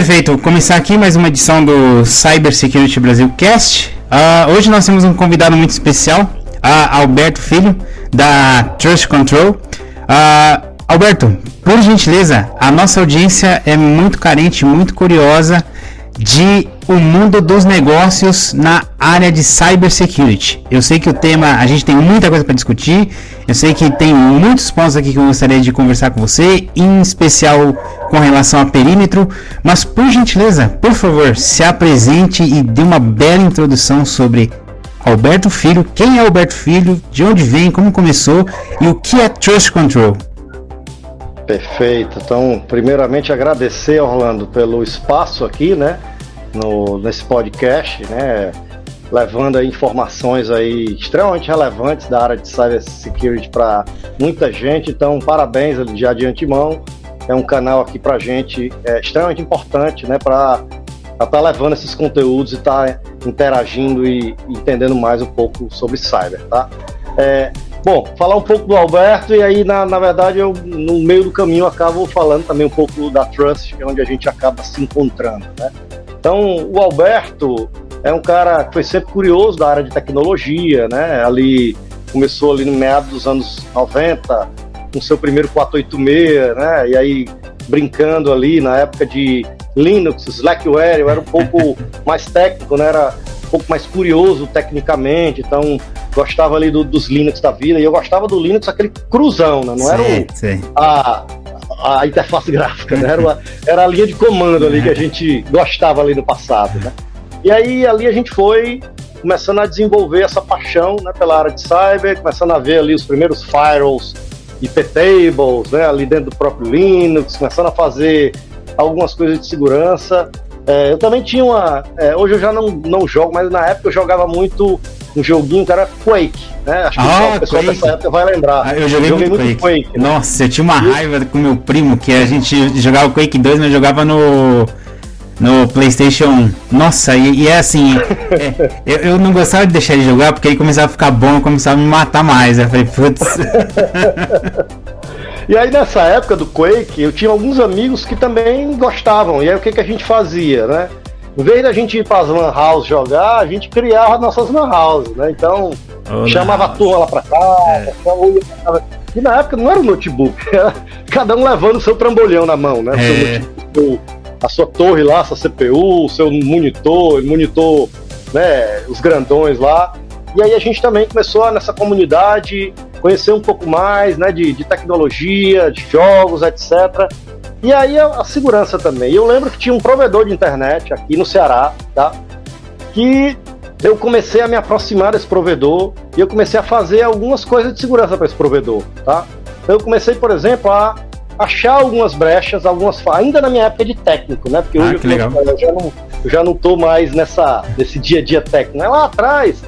Perfeito, vou começar aqui mais uma edição do Cyber Security Brasil Cast. Hoje nós temos um convidado muito especial, Alberto Filho, da Trust Control. Alberto, por gentileza, a nossa audiência é muito carente, muito curiosa de o mundo dos negócios na área de Cybersecurity. Eu sei que o tema, a gente tem muita coisa para discutir, eu sei que tem muitos pontos aqui que eu gostaria de conversar com você, em especial com relação a perímetro, mas por gentileza, por favor, se apresente e dê uma bela introdução sobre Alberto Filho, quem é Alberto Filho, de onde vem, como começou e o que é Trust Control. Perfeito, então primeiramente agradecer, Orlando, pelo espaço aqui, né, nesse podcast, né, levando aí informações aí extremamente relevantes da área de Cybersecurity para muita gente, então parabéns já de antemão, é um canal aqui pra gente extremamente importante, né, para estar levando esses conteúdos e estar interagindo e entendendo mais um pouco sobre Cyber, tá? Bom, falar um pouco do Alberto e aí, na verdade, eu no meio do caminho acabo falando também um pouco da Trust, que é onde a gente acaba se encontrando, né? Então, o Alberto é um cara que foi sempre curioso da área de tecnologia, né? Ali, começou ali no meados dos anos 90, com seu primeiro 486, né? E aí, brincando ali na época de Linux, Slackware, eu era um pouco mais técnico, né? Era um pouco mais curioso tecnicamente, então gostava ali dos Linux da vida, e eu gostava do Linux aquele cruzão, né? Não era a interface gráfica, né? Era a linha de comando ali que a gente gostava ali no passado, né? E aí ali a gente foi começando a desenvolver essa paixão, né, pela área de cyber, começando a ver ali os primeiros firewalls, IP tables, né, ali dentro do próprio Linux, começando a fazer algumas coisas de segurança. Eu também tinha hoje eu já não jogo, mas na época eu jogava muito um joguinho que era Quake, né? Acho que o pessoal dessa época vai lembrar. Eu joguei muito Quake, né? Nossa, eu tinha uma raiva com meu primo, que a gente jogava o Quake 2, mas jogava no PlayStation 1. Nossa, e é assim, eu não gostava de deixar ele jogar, porque ele começava a ficar bom, começava a me matar mais. Eu falei, putz... E aí nessa época do Quake, eu tinha alguns amigos que também gostavam, e aí o que a gente fazia, né? Em vez da gente ir para as lan house jogar, a gente criava nossas lan house, né? Então, chamava a turma lá para cá, e na época não era um notebook, era cada um levando o seu trambolhão na mão, né? A sua torre lá, sua CPU, o seu monitor, né, os grandões lá. E aí a gente também começou nessa comunidade conhecer um pouco mais, né, de tecnologia, de jogos, etc. E aí a segurança também. Eu lembro que tinha um provedor de internet aqui no Ceará, tá? Que eu comecei a me aproximar desse provedor e eu comecei a fazer algumas coisas de segurança para esse provedor, tá? Eu comecei, por exemplo, a achar algumas brechas, ainda na minha época de técnico, né? Porque hoje eu já não tô mais nesse dia a dia técnico. Lá atrás,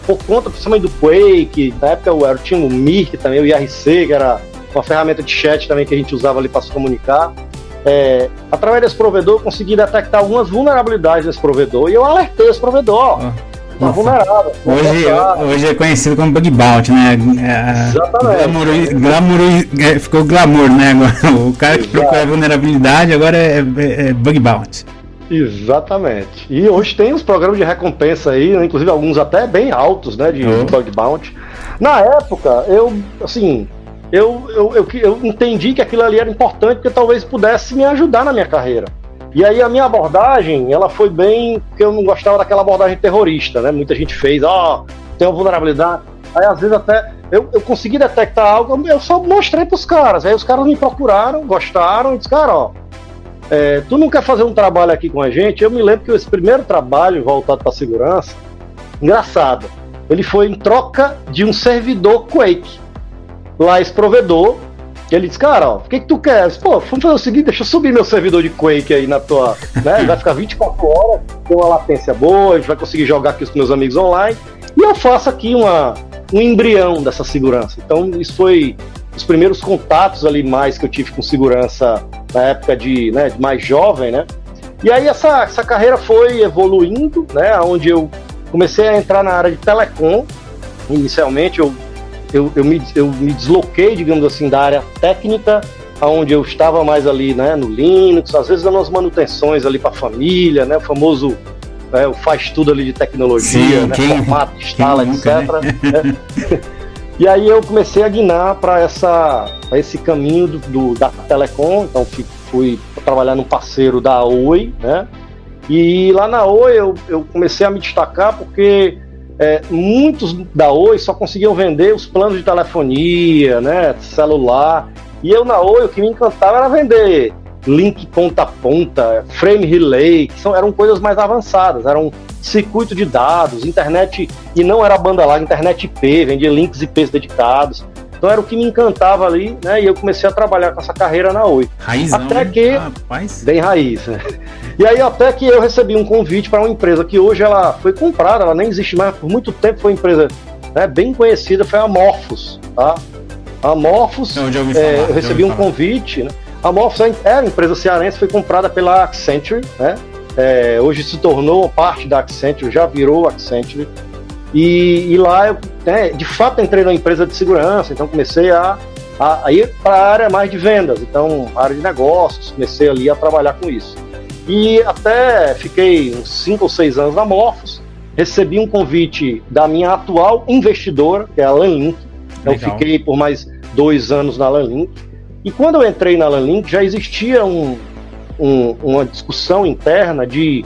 por conta principalmente do Quake, na época eu tinha o Mirk também, o IRC, que era uma ferramenta de chat também que a gente usava ali para se comunicar. Através desse provedor eu consegui detectar algumas vulnerabilidades desse provedor e eu alertei esse provedor, tá vulnerável. Hoje é conhecido como bug bounty, né? Exatamente. Ficou glamour, né? Agora, o cara que procura vulnerabilidade agora é bug bounty. Exatamente. E hoje tem uns programas de recompensa aí, né? Inclusive alguns até bem altos, né? De bug bounty. Na época, eu entendi que aquilo ali era importante porque talvez pudesse me ajudar na minha carreira. E aí a minha abordagem, ela foi bem, porque eu não gostava daquela abordagem terrorista, né? Muita gente fez, tem uma vulnerabilidade. Aí às vezes até eu consegui detectar algo, eu só mostrei pros caras. Aí os caras me procuraram, gostaram e disseram, cara, tu não quer fazer um trabalho aqui com a gente? Eu me lembro que esse primeiro trabalho voltado para segurança, engraçado, ele foi em troca de um servidor Quake. Lá esse provedor, ele disse, cara, o que tu quer? Eu disse, vamos fazer o seguinte, deixa eu subir meu servidor de Quake aí na tua, né? Vai ficar 24 horas, tem uma latência boa, a gente vai conseguir jogar aqui com os meus amigos online, e eu faço aqui um embrião dessa segurança. Então isso foi os primeiros contatos ali mais que eu tive com segurança na época de mais jovem, né? E aí essa carreira foi evoluindo, né? Onde eu comecei a entrar na área de telecom. Inicialmente eu me desloquei, digamos assim, da área técnica onde eu estava mais ali, né, no Linux, às vezes dando umas manutenções ali para a família, né, o famoso o faz tudo ali de tecnologia, né, formato, instala, etc. Né? E aí eu comecei a guinar para esse caminho da Telecom, então fui trabalhar num parceiro da Oi, né? E lá na Oi eu comecei a me destacar porque muitos da Oi só conseguiam vender os planos de telefonia, né, celular, e eu na Oi o que me encantava era vender link ponta a ponta, frame relay, que eram coisas mais avançadas, eram circuito de dados, internet, e não era banda larga, internet IP, vendia links IPs dedicados. Então era o que me encantava ali, né? E eu comecei a trabalhar com essa carreira na Oi. Raizão, até que, rapaz. Bem raiz, né? E aí até que eu recebi um convite para uma empresa que hoje ela foi comprada, ela nem existe mais, por muito tempo foi uma empresa, né, bem conhecida, foi a Morphos, tá? A Morphos, eu recebi um convite, né? A Morphos era empresa cearense, foi comprada pela Accenture, né? Hoje se tornou parte da Accenture, já virou Accenture. E lá eu, de fato, entrei na empresa de segurança, então comecei a ir para a área mais de vendas, então área de negócios, comecei ali a trabalhar com isso. E até fiquei uns 5 ou 6 anos na Morphos, recebi um convite da minha atual investidora, que é a Lanlink. Então fiquei por mais 2 anos na Lanlink. E quando eu entrei na Lanlink, já existia uma discussão interna de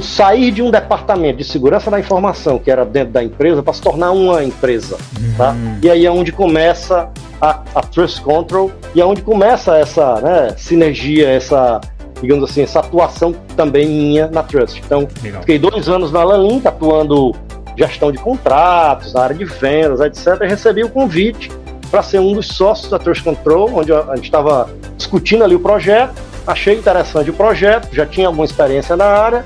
sair de um departamento de segurança da informação, que era dentro da empresa, para se tornar uma empresa. Tá? E aí é onde começa a Trust Control, e é onde começa essa, né, sinergia, essa, digamos assim, essa atuação também minha na Trust. Então, fiquei 2 anos na Lanlink, atuando gestão de contratos, na área de vendas, etc. E recebi o convite para ser um dos sócios da Trust Control, onde a gente estava discutindo ali o projeto, achei interessante o projeto, já tinha alguma experiência na área,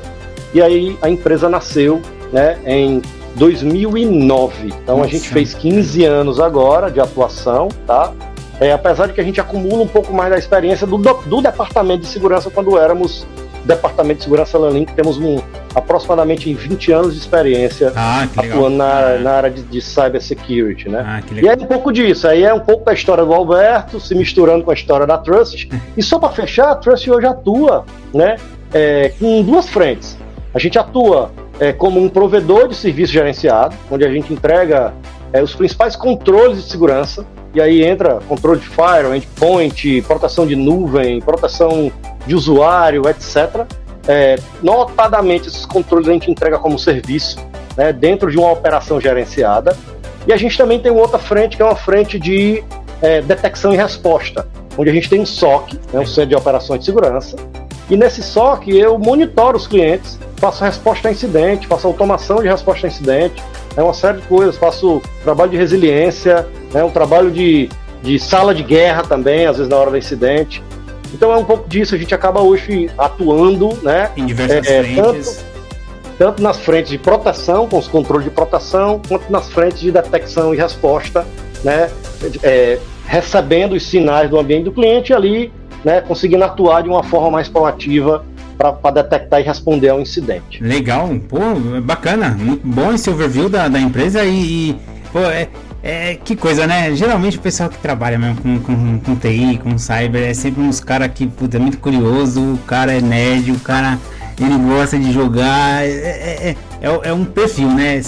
e aí a empresa nasceu, né, em 2009. Então a gente fez 15 anos agora de atuação, tá? Apesar de que a gente acumula um pouco mais da experiência do departamento de segurança quando éramos departamento de segurança Lanlink, temos aproximadamente 20 anos de experiência atuando na área de cybersecurity, né? E é um pouco disso, aí é um pouco da história do Alberto, se misturando com a história da Trust. E só para fechar, a Trust hoje atua, né, com 2 frentes. A gente atua como um provedor de serviço gerenciado, onde a gente entrega os principais controles de segurança, e aí entra controle de firewall, endpoint, proteção de nuvem, proteção de usuário, etc. Notadamente, esses controles a gente entrega como serviço, né, dentro de uma operação gerenciada. E a gente também tem outra frente, que é uma frente de detecção e resposta, onde a gente tem um SOC, né, um Centro de Operações de Segurança, e nesse SOC eu monitoro os clientes, faço resposta a incidente, faço automação de resposta a incidente, uma série de coisas, faço trabalho de resiliência, um trabalho de sala de guerra também, às vezes na hora do incidente. Então é um pouco disso, a gente acaba hoje atuando, né, em diversas frentes. Tanto nas frentes de proteção, com os controles de proteção, quanto nas frentes de detecção e resposta, né, recebendo os sinais do ambiente do cliente e ali, né, conseguindo atuar de uma forma mais proativa para detectar e responder ao incidente. Legal, pô, bacana, muito bom esse overview da empresa pô, que coisa, né? Geralmente o pessoal que trabalha mesmo com TI, com cyber, é sempre uns caras que, puta, é muito curioso, o cara é nerd, o cara, ele gosta de jogar, é um perfil, né?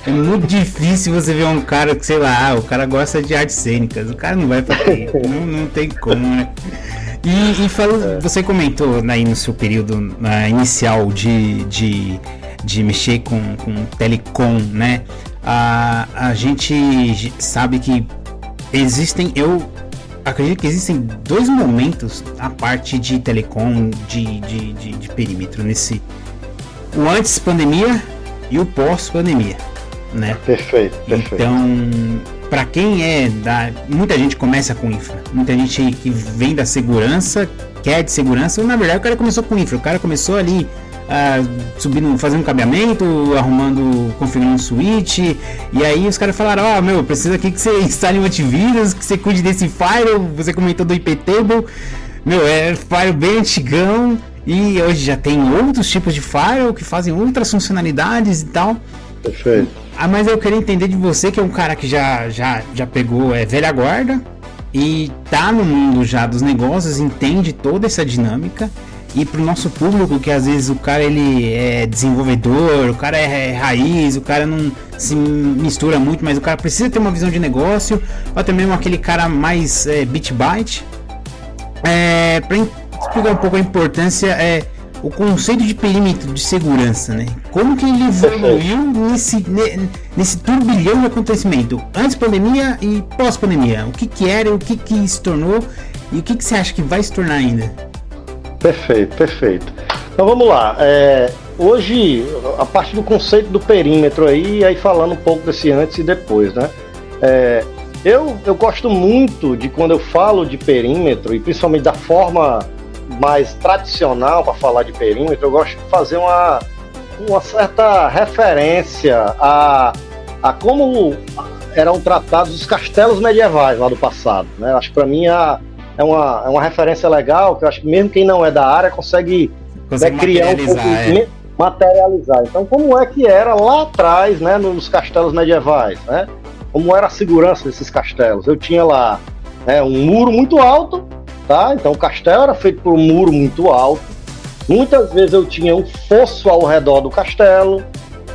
É muito difícil você ver um cara que, sei lá, o cara gosta de artes cênicas, o cara não vai pra TI, não tem como, né? E você comentou aí no seu período inicial de mexer com telecom, né? A gente sabe que eu acredito que existem 2 momentos a parte de telecom, de perímetro, o antes pandemia e o pós pandemia, né? Perfeito. Então, para quem muita gente começa com infra, muita gente que vem da segurança, quer de segurança, ou na verdade o cara começou com infra, o cara começou ali subindo, fazendo cabeamento, configurando um switch, e aí os caras falaram, precisa aqui que você instale um antivírus, que você cuide desse firewall, você comentou do IP Table, é firewall bem antigão, e hoje já tem outros tipos de firewall que fazem outras funcionalidades e tal. Perfeito. Mas eu queria entender de você, que é um cara que já pegou velha guarda, e tá no mundo já dos negócios, entende toda essa dinâmica. E pro nosso público, que às vezes o cara ele é desenvolvedor, o cara é raiz, o cara não se mistura muito, mas o cara precisa ter uma visão de negócio, ou até mesmo aquele cara mais bit byte. Para explicar um pouco a importância, o conceito de perímetro de segurança, né? Como que ele evoluiu nesse turbilhão de acontecimento, antes pandemia e pós-pandemia? O que era, o que se tornou e o que você acha que vai se tornar ainda? Perfeito. Então vamos lá. Hoje, a partir do conceito do perímetro aí falando um pouco desse antes e depois, né? Eu gosto muito de quando eu falo de perímetro, e principalmente da forma mais tradicional para falar de perímetro, eu gosto de fazer uma certa referência a como eram tratados os castelos medievais lá do passado, né? Acho que para mim é uma referência legal, que eu acho que mesmo quem não é da área consegue criar um pouco, materializar. Então, como é que era lá atrás, né, nos castelos medievais, né? Como era a segurança desses castelos? Eu tinha lá, né, um muro muito alto, tá? Então o castelo era feito por um muro muito alto. Muitas vezes eu tinha um fosso ao redor do castelo.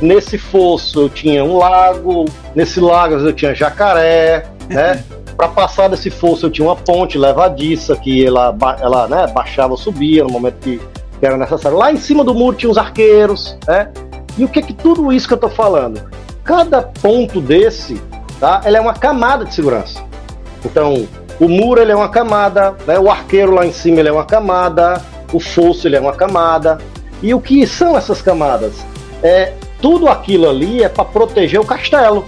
Nesse fosso eu tinha um lago. Nesse lago eu tinha jacaré, né? Para passar desse fosso eu tinha uma ponte levadiça que ela né, baixava ou subia no momento que era necessário. Lá em cima do muro tinha os arqueiros, né? E o que tudo isso que eu estou falando? Cada ponto desse, tá? Ele é uma camada de segurança. Então, o muro ele é uma camada, né? O arqueiro lá em cima ele é uma camada, o fosso ele é uma camada. E o que são essas camadas? Tudo aquilo ali é para proteger o castelo.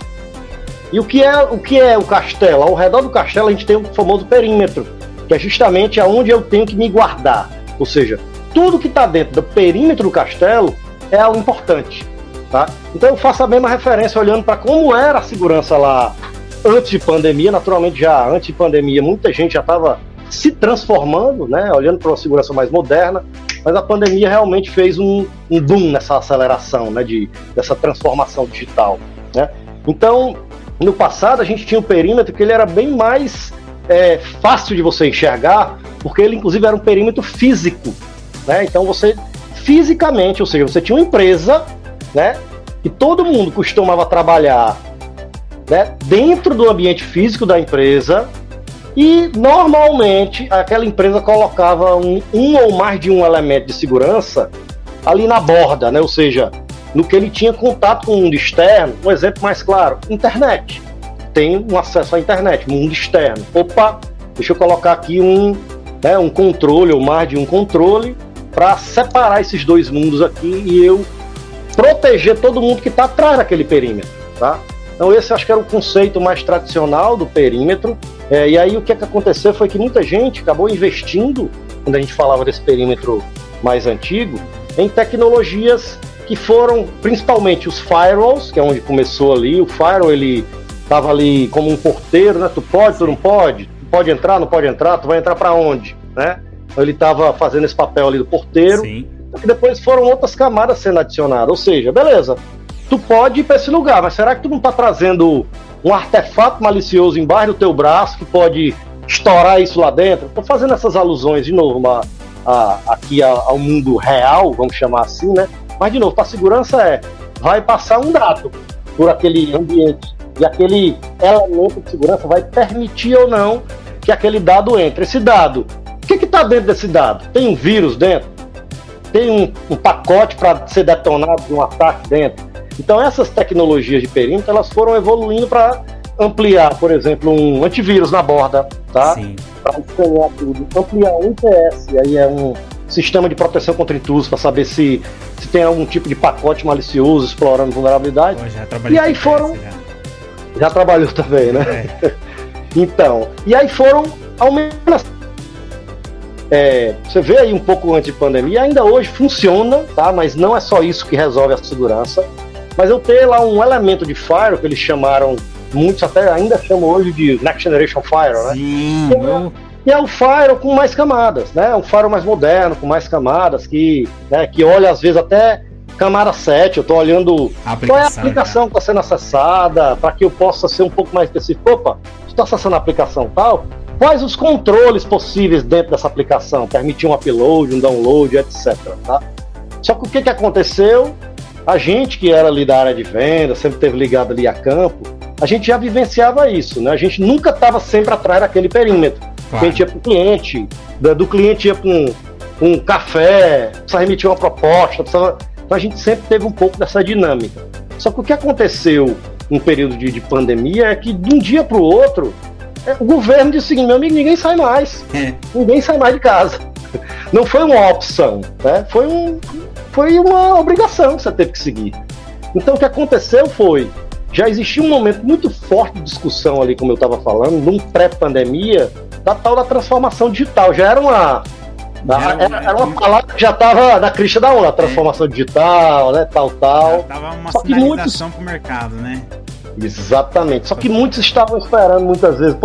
E o que é o castelo? Ao redor do castelo a gente tem o famoso perímetro, que é justamente aonde eu tenho que me guardar. Ou seja, tudo que está dentro do perímetro do castelo é algo importante, tá? Então eu faço a mesma referência olhando para como era a segurança lá antes de pandemia. Naturalmente, já antes de pandemia muita gente já estava se transformando, né? Olhando para uma segurança mais moderna, mas a pandemia realmente fez um boom nessa aceleração, né? Dessa transformação digital, né? Então, no passado a gente tinha um perímetro que ele era bem mais fácil de você enxergar, porque ele inclusive era um perímetro físico, né? Então você fisicamente, ou seja, você tinha uma empresa, né, que todo mundo costumava trabalhar, né, dentro do ambiente físico da empresa, e normalmente aquela empresa colocava um ou mais de um elemento de segurança ali na borda, né? Ou seja, no que ele tinha contato com o mundo externo. Um exemplo mais claro, internet. Tem um acesso à internet, mundo externo. Opa, deixa eu colocar aqui um controle ou mais de um controle para separar esses dois mundos aqui e eu proteger todo mundo que está atrás daquele perímetro, tá? Então esse acho que era o conceito mais tradicional do perímetro. E aí o que aconteceu foi que muita gente acabou investindo, quando a gente falava desse perímetro mais antigo, em tecnologias que foram principalmente os firewalls, que é onde começou ali. O firewall, ele estava ali como um porteiro, né? Tu pode, tu não pode? Tu pode entrar, não pode entrar? Tu vai entrar para onde, né? Então ele estava fazendo esse papel ali do porteiro. Sim. Só que depois foram outras camadas sendo adicionadas. Ou seja, beleza, tu pode ir para esse lugar, mas será que tu não está trazendo um artefato malicioso embaixo do teu braço que pode estourar isso lá dentro? Estou fazendo essas alusões de novo aqui ao mundo real, vamos chamar assim, né? Mas, de novo, para a segurança vai passar um dado por aquele ambiente e aquele elemento de segurança vai permitir ou não que aquele dado entre. Esse dado, o que está dentro desse dado? Tem um vírus dentro? Tem um pacote para ser detonado de um ataque dentro? Então, essas tecnologias de perímetro, elas foram evoluindo para ampliar, por exemplo, um antivírus na borda, tá? Para escanear tudo. Ampliar um IPS, aí é um sistema de proteção contra intrusos, para saber se tem algum tipo de pacote malicioso explorando vulnerabilidade. E aí foram... Já trabalhou também, né? Então, e aí foram aumentando. Você vê aí um pouco antes de pandemia, ainda hoje funciona, tá? Mas não é só isso que resolve a segurança. Mas eu tenho lá um elemento de firewall que eles chamaram, muitos até ainda chamam hoje de Next Generation Firewall, né? Sim, e é um firewall com mais camadas, né? Um firewall mais moderno, com mais camadas, que olha às vezes até camada 7, eu estou olhando qual é a aplicação que está sendo acessada, para que eu possa ser um pouco mais específico. Opa, você está acessando a aplicação tal? quais os controles possíveis dentro dessa aplicação, permitir um upload, um download, etc. Tá? Só que o que aconteceu? A gente que era ali da área de venda, sempre teve ligado ali a campo, a gente já vivenciava isso, né? A gente nunca estava sempre atrás daquele perímetro. Claro. A gente ia para o cliente, do cliente ia para um café, precisava emitir uma proposta, então a gente sempre teve um pouco dessa dinâmica. Só que o que aconteceu no período de pandemia é que de um dia para o outro, o governo disse o seguinte: meu amigo, ninguém sai mais. Ninguém sai mais de casa. Não foi uma opção, né? Foi uma obrigação que você teve que seguir. Então o que aconteceu foi, já existia um momento muito forte de discussão ali, como eu estava falando, num pré-pandemia, da tal da transformação digital. Já era uma palavra que já estava na crista da onda, a transformação digital, né, tal. Já estava uma sinalização para o mercado, né? Exatamente. Só que muitos estavam esperando muitas vezes,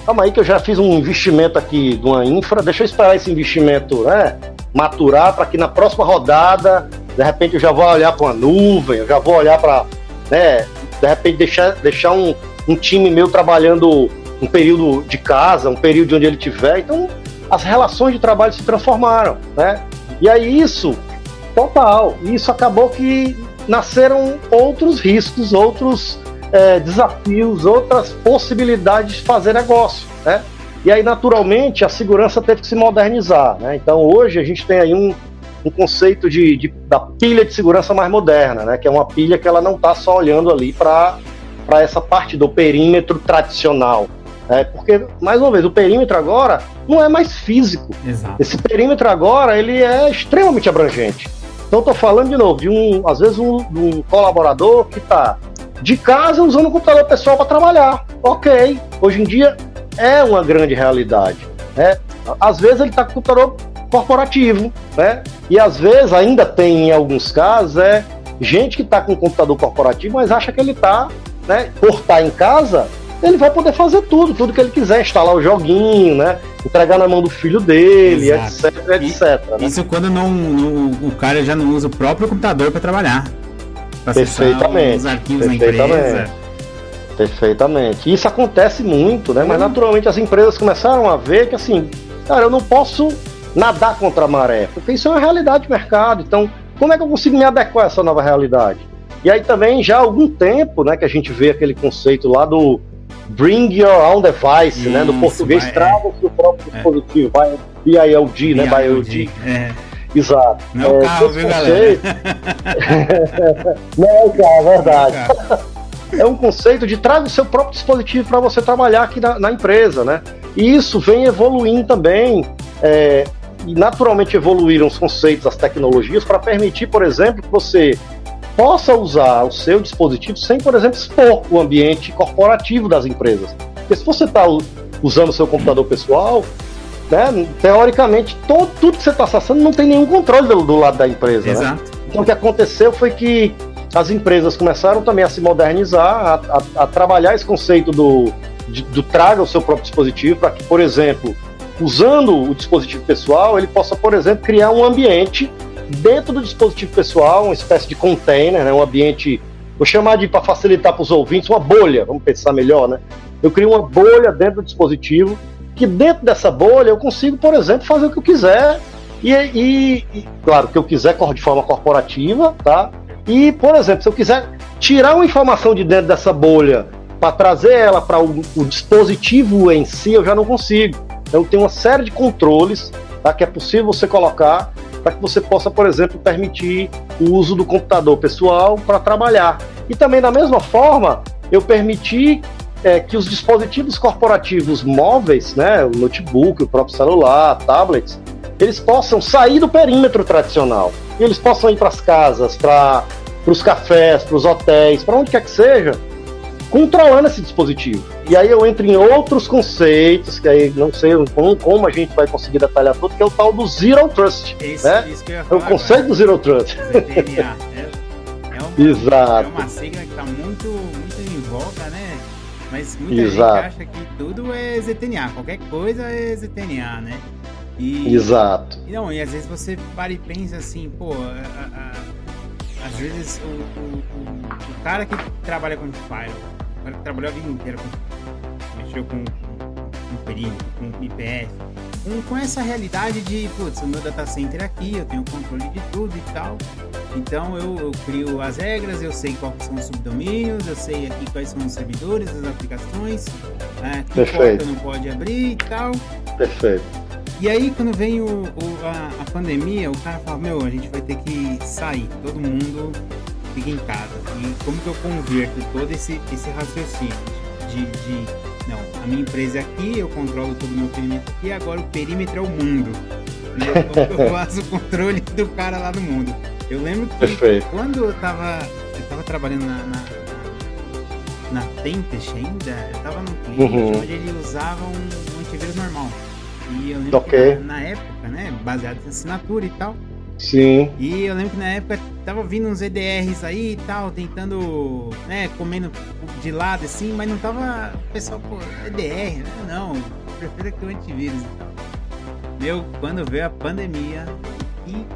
calma aí que eu já fiz um investimento aqui de uma infra, deixa eu esperar esse investimento, né, maturar, para que na próxima rodada, de repente eu já vou olhar para uma nuvem, eu já vou olhar para, né, de repente deixar um time meu trabalhando um período de casa, um período de onde ele estiver. Então as relações de trabalho se transformaram, né? E aí isso acabou que nasceram outros riscos, outros desafios, outras possibilidades de fazer negócio, né? E aí, naturalmente, a segurança teve que se modernizar, né? Então, hoje, a gente tem aí um conceito da pilha de segurança mais moderna, né? Que é uma pilha que ela não está só olhando ali para essa parte do perímetro tradicional, né? Porque, mais uma vez, o perímetro agora não é mais físico. Exato. Esse perímetro agora, ele é extremamente abrangente. Então, estou falando de novo às vezes, um colaborador que está de casa usando o computador pessoal para trabalhar. Ok, hoje em dia é uma grande realidade, né? Às vezes ele está com o computador corporativo, né? E às vezes ainda tem, em alguns casos, gente que está com o computador corporativo, mas acha que ele está, né? Por estar em casa, ele vai poder fazer tudo que ele quiser, instalar o joguinho, né? Entregar na mão do filho dele, etc. Né? Isso quando o cara já não usa o próprio computador para trabalhar. Pra Perfeitamente. Os arquivos da empresa. Perfeitamente. Isso acontece muito, né? Mas naturalmente as empresas começaram a ver que, assim, cara, eu não posso nadar contra a maré, porque isso é uma realidade de mercado. Então, como é que eu consigo me adequar a essa nova realidade? E aí também, já há algum tempo, né, que a gente vê aquele conceito lá do Bring Your Own Device, né? No português, traga o seu próprio dispositivo, BIOD, né? BIOD. Exato. Não é o carro, viu, galera? Não é o carro, é verdade. É um conceito de traga o seu próprio dispositivo para você trabalhar aqui na empresa, né? E isso vem evoluindo também, e naturalmente evoluíram os conceitos, as tecnologias, para permitir, por exemplo, que você possa usar o seu dispositivo sem, por exemplo, expor o ambiente corporativo das empresas. Porque se você está usando o seu computador pessoal, né, teoricamente, tudo que você está acessando não tem nenhum controle do lado da empresa. Exato. Né? Então o que aconteceu foi que as empresas começaram também a se modernizar, a trabalhar esse conceito do traga o seu próprio dispositivo, para que, por exemplo, usando o dispositivo pessoal, ele possa, por exemplo, criar um ambiente dentro do dispositivo pessoal, uma espécie de container, né, um ambiente, vou chamar para facilitar para os ouvintes, uma bolha, vamos pensar melhor, né? Eu crio uma bolha dentro do dispositivo, que dentro dessa bolha eu consigo, por exemplo, fazer o que eu quiser, e claro, o que eu quiser de forma corporativa, tá? E, por exemplo, se eu quiser tirar uma informação de dentro dessa bolha para trazer ela para o dispositivo em si, eu já não consigo. Então tem uma série de controles, tá, que é possível você colocar para que você possa, por exemplo, permitir o uso do computador pessoal para trabalhar. E também, da mesma forma, eu permiti que os dispositivos corporativos móveis, né, o notebook, o próprio celular, tablets, eles possam sair do perímetro tradicional. E eles possam ir para as casas, para os cafés, para os hotéis, para onde quer que seja, controlando esse dispositivo. E aí eu entro em outros conceitos, que aí não sei como a gente vai conseguir detalhar tudo, que é o tal do Zero Trust. Né? Isso que eu ia falar, é o conceito agora do Zero Trust. ZTNA. Exato. É uma sigla que está muito em voga, né? Mas muita gente acha que tudo é ZTNA, qualquer coisa é ZTNA, né? Exato. E às vezes você para e pensa assim, às vezes o cara que trabalha com Firewall, o cara que trabalhou a vida inteira mexeu com com perímetro, com IPF, com essa realidade de, putz, o meu data center aqui, eu tenho controle de tudo e tal. Então eu crio as regras, eu sei quais são os subdomínios, eu sei aqui quais são os servidores, as aplicações, que porta não pode abrir e tal. Perfeito. E aí quando vem a pandemia, o cara fala, a gente vai ter que sair, todo mundo fica em casa. E como que eu converto todo esse raciocínio não, a minha empresa é aqui, eu controlo todo o meu perímetro aqui, agora o perímetro é o mundo. Como que eu faço o controle do cara lá no mundo? Eu lembro que quando eu tava trabalhando na Tempest ainda, eu tava num cliente onde ele usava um antivírus normal. E eu lembro que na época, né, baseado em assinatura e tal. Sim. E eu lembro que na época tava vindo uns EDRs aí e tal, tentando, né, comendo de lado assim, mas não tava, o pessoal, EDR, né? Não, eu prefiro aqui o antivírus e tal. Quando veio a pandemia e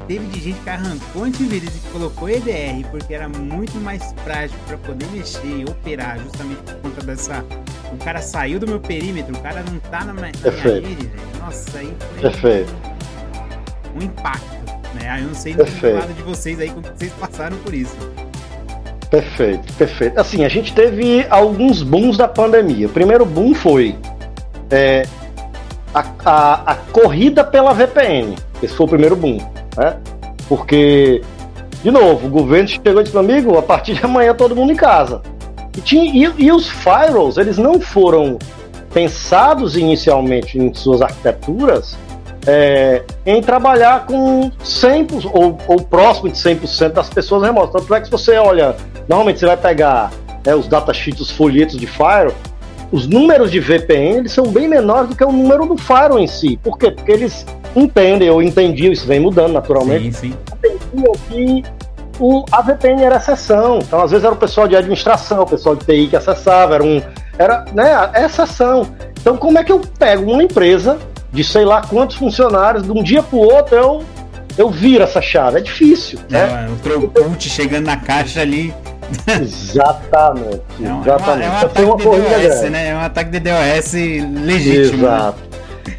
teve de gente que arrancou antivírus e colocou EDR, porque era muito mais prático para poder mexer e operar, justamente por conta dessa... O cara saiu do meu perímetro, o cara não tá na minha rede, velho. Nossa, aí foi um impacto, né? Aí eu não sei do lado de vocês aí, como vocês passaram por isso. Perfeito. Assim, a gente teve alguns booms da pandemia. O primeiro boom foi a corrida pela VPN. Esse foi o primeiro boom, né? Porque, de novo, o governo chegou e disse, amigo, a partir de amanhã todo mundo em casa. E os firewalls, eles não foram pensados inicialmente em suas arquiteturas em trabalhar com 100% ou próximo de 100% das pessoas remotas. Tanto é que se você olha, normalmente você vai pegar os datasheets, os folhetos de firewall, os números de VPN eles são bem menores do que o número do firewall em si. Por quê? Porque eles entendem, ou entendiam, isso vem mudando naturalmente, sim. Entendiam que a VPN era exceção. Então, às vezes era o pessoal de administração, o pessoal de TI que acessava, era exceção. Então, como é que eu pego uma empresa de sei lá quantos funcionários, de um dia para o outro eu viro essa chave? É difícil, né? O throughput chegando na caixa ali. Exatamente. É um ataque de DDoS, né? É um ataque de DDoS legítimo. Exato. Né?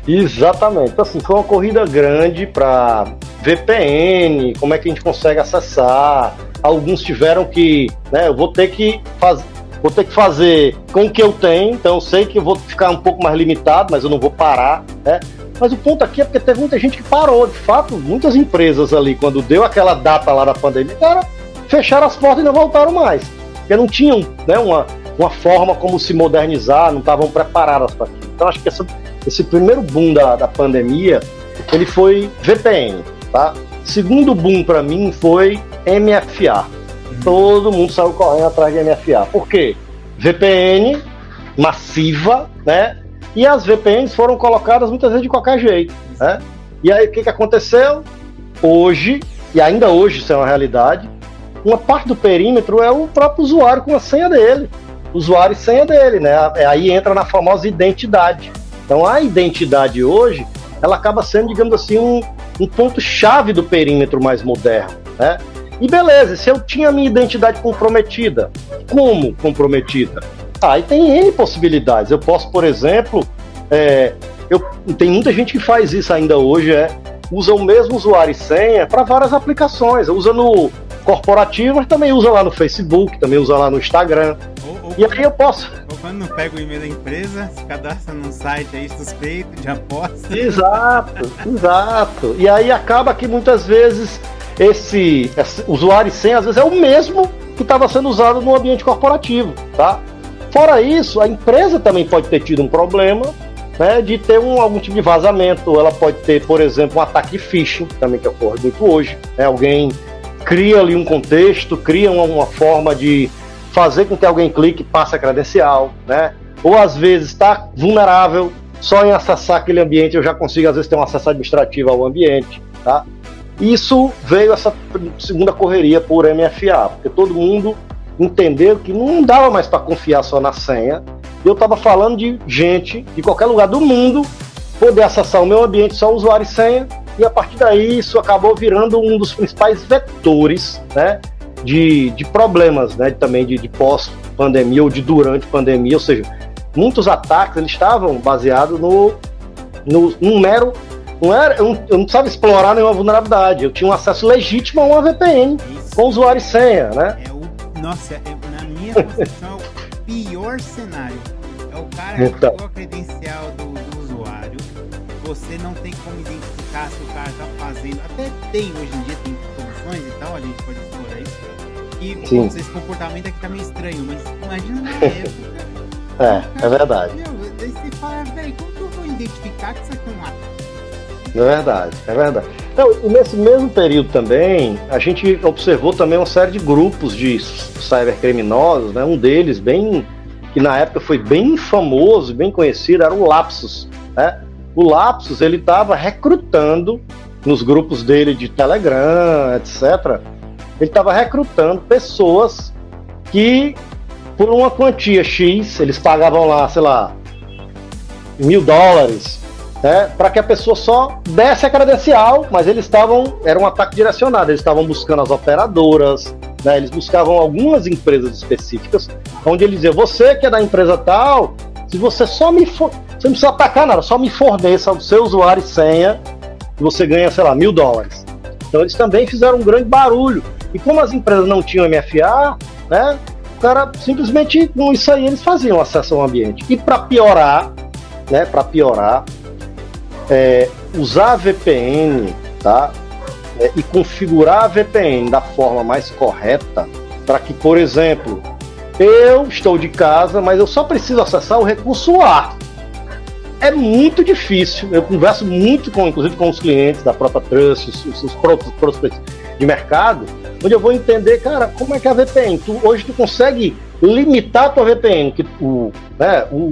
Exatamente. Então, assim, foi uma corrida grande para VPN, como é que a gente consegue acessar. Alguns tiveram que, né, eu vou ter que fazer com o que eu tenho, então eu sei que eu vou ficar um pouco mais limitado, mas eu não vou parar, né? Mas o ponto aqui é porque teve muita gente que parou, de fato, muitas empresas ali, quando deu aquela data lá da pandemia, cara, fecharam as portas e não voltaram mais, porque não tinham, né, uma forma como se modernizar, não estavam preparadas para aquilo. Então acho que esse primeiro boom da pandemia, ele foi VPN, tá? Segundo boom para mim foi MFA. Todo mundo saiu correndo atrás de MFA. Por quê? VPN massiva, né? E as VPNs foram colocadas muitas vezes de qualquer jeito, né? E aí o que aconteceu? Hoje, e ainda hoje isso é uma realidade, uma parte do perímetro é o próprio usuário com a senha dele. Usuário e senha dele, né? Aí entra na famosa identidade. Então a identidade hoje, ela acaba sendo, digamos assim, um ponto-chave do perímetro mais moderno, né? E beleza, se eu tinha a minha identidade comprometida, como comprometida? Aí tem N possibilidades. Eu posso, por exemplo, tem muita gente que faz isso ainda hoje, usa o mesmo usuário e senha para várias aplicações. Usa no corporativo, mas também usa lá no Facebook, também usa lá no Instagram. E aí eu posso... Ou quando não pega o e-mail da empresa, se cadastra num site aí suspeito de aposta. Exato. E aí acaba que muitas vezes esse usuário e senha, às vezes, é o mesmo que estava sendo usado no ambiente corporativo, tá? Fora isso, a empresa também pode ter tido um problema, né, de ter algum tipo de vazamento. Ela pode ter, por exemplo, um ataque de phishing, também que ocorre muito hoje, né? Alguém cria ali um contexto, cria uma forma de fazer com que alguém clique e passe a credencial, né? Ou às vezes está vulnerável, só em acessar aquele ambiente eu já consigo às vezes ter um acesso administrativo ao ambiente, tá? Isso veio essa segunda correria por MFA, porque todo mundo entendeu que não dava mais para confiar só na senha. Eu estava falando de gente de qualquer lugar do mundo poder acessar o meu ambiente só usuário e senha, e a partir daí isso acabou virando um dos principais vetores, né, de problemas, né, também de pós-pandemia ou de durante pandemia. Ou seja, muitos ataques eles estavam baseados num mero... eu não precisava explorar nenhuma vulnerabilidade, eu tinha um acesso legítimo a uma VPN com usuário e senha, né? Na minha concepção, é o pior cenário. É o cara que pegou a credencial do usuário, você não tem como identificar se o cara tá fazendo, até tem hoje em dia, tem soluções e tal, a gente pode explorar isso, e esse comportamento aqui tá meio estranho, mas imagina na época. É verdade. Daí você fala, velho, como que eu vou identificar que isso aqui é um ataque? É verdade. Então, nesse mesmo período também, a gente observou também uma série de grupos de cybercriminosos, né? Um deles, que na época foi bem famoso, bem conhecido, era o Lapsus, né? O Lapsus, ele estava recrutando, nos grupos dele de Telegram, etc., ele estava recrutando pessoas que, por uma quantia X, eles pagavam lá, sei lá, $1.000, para que a pessoa só desse a credencial, mas era um ataque direcionado, eles estavam buscando as operadoras, né, eles buscavam algumas empresas específicas, onde eles diziam, você que é da empresa tal, se você você não precisa atacar nada, só me forneça o seu usuário e senha, e você ganha, sei lá, $1.000. Então eles também fizeram um grande barulho, e como as empresas não tinham MFA, né, o cara simplesmente, com isso aí, eles faziam acesso ao ambiente. E para piorar, usar a VPN, tá? E configurar a VPN da forma mais correta para que, por exemplo, eu estou de casa, mas eu só preciso acessar o recurso A. É muito difícil, eu converso muito inclusive com os clientes da própria Trust, os prospects de mercado, onde eu vou entender, cara, como é que é a VPN? Hoje tu consegue limitar a tua VPN, que o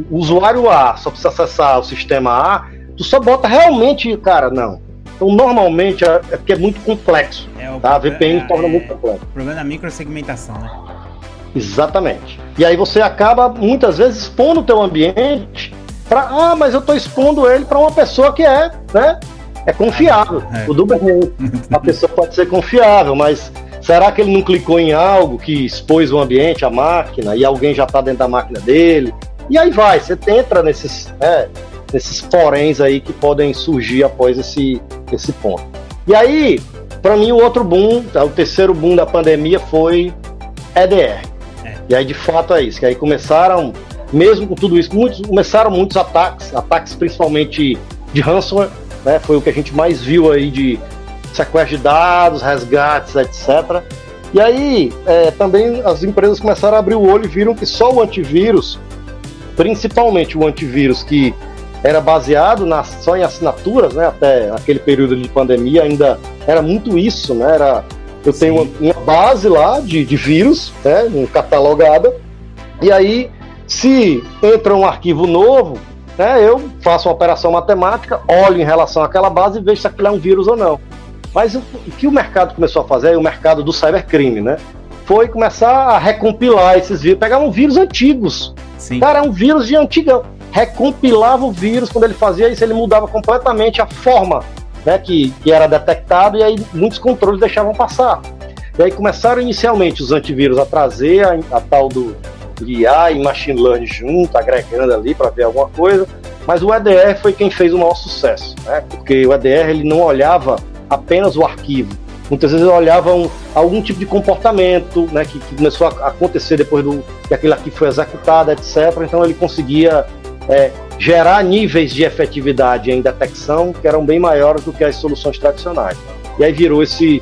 usuário A só precisa acessar o sistema A, tu só bota realmente, cara, não. Então, normalmente, é porque é muito complexo. A VPN torna muito complexo. O problema da microsegmentação, né? Exatamente. E aí você acaba, muitas vezes, expondo o teu ambiente mas eu estou expondo ele para uma pessoa que é confiável. O Dubernet. A pessoa pode ser confiável, mas será que ele não clicou em algo que expôs o ambiente, a máquina, e alguém já está dentro da máquina dele? E aí você entra nesses poréns aí que podem surgir após esse ponto. E aí, para mim, o outro boom, o terceiro boom da pandemia foi EDR. E aí, de fato, é isso. Que aí começaram, mesmo com tudo isso, começaram muitos ataques principalmente de ransomware, né? Foi o que a gente mais viu aí de sequestro de dados, resgates, etc. E aí, também as empresas começaram a abrir o olho e viram que só o antivírus, principalmente o antivírus que era baseado só em assinaturas, né? Até aquele período de pandemia ainda era muito isso, né? Eu tenho uma base lá de vírus, né? Catalogada, e aí se entra um arquivo novo, né? Eu faço uma operação matemática, olho em relação àquela base e vejo se aquilo é um vírus ou não. Mas o que o mercado começou a fazer, o mercado do cybercrime, né? Foi começar a recompilar esses vírus, pegar vírus antigos. Sim. Cara, é um vírus de antigão. Recompilava o vírus, quando ele fazia isso, ele mudava completamente a forma, né, que era detectado, e aí muitos controles deixavam passar. E aí começaram inicialmente os antivírus a trazer a tal do IA e Machine Learning junto, agregando ali para ver alguma coisa, mas o EDR foi quem fez o maior sucesso, né, porque o EDR ele não olhava apenas o arquivo, muitas vezes ele olhava algum tipo de comportamento, né, que começou a acontecer depois que aquele arquivo foi executado, etc. Então ele conseguia gerar níveis de efetividade em detecção que eram bem maiores do que as soluções tradicionais. E aí virou esse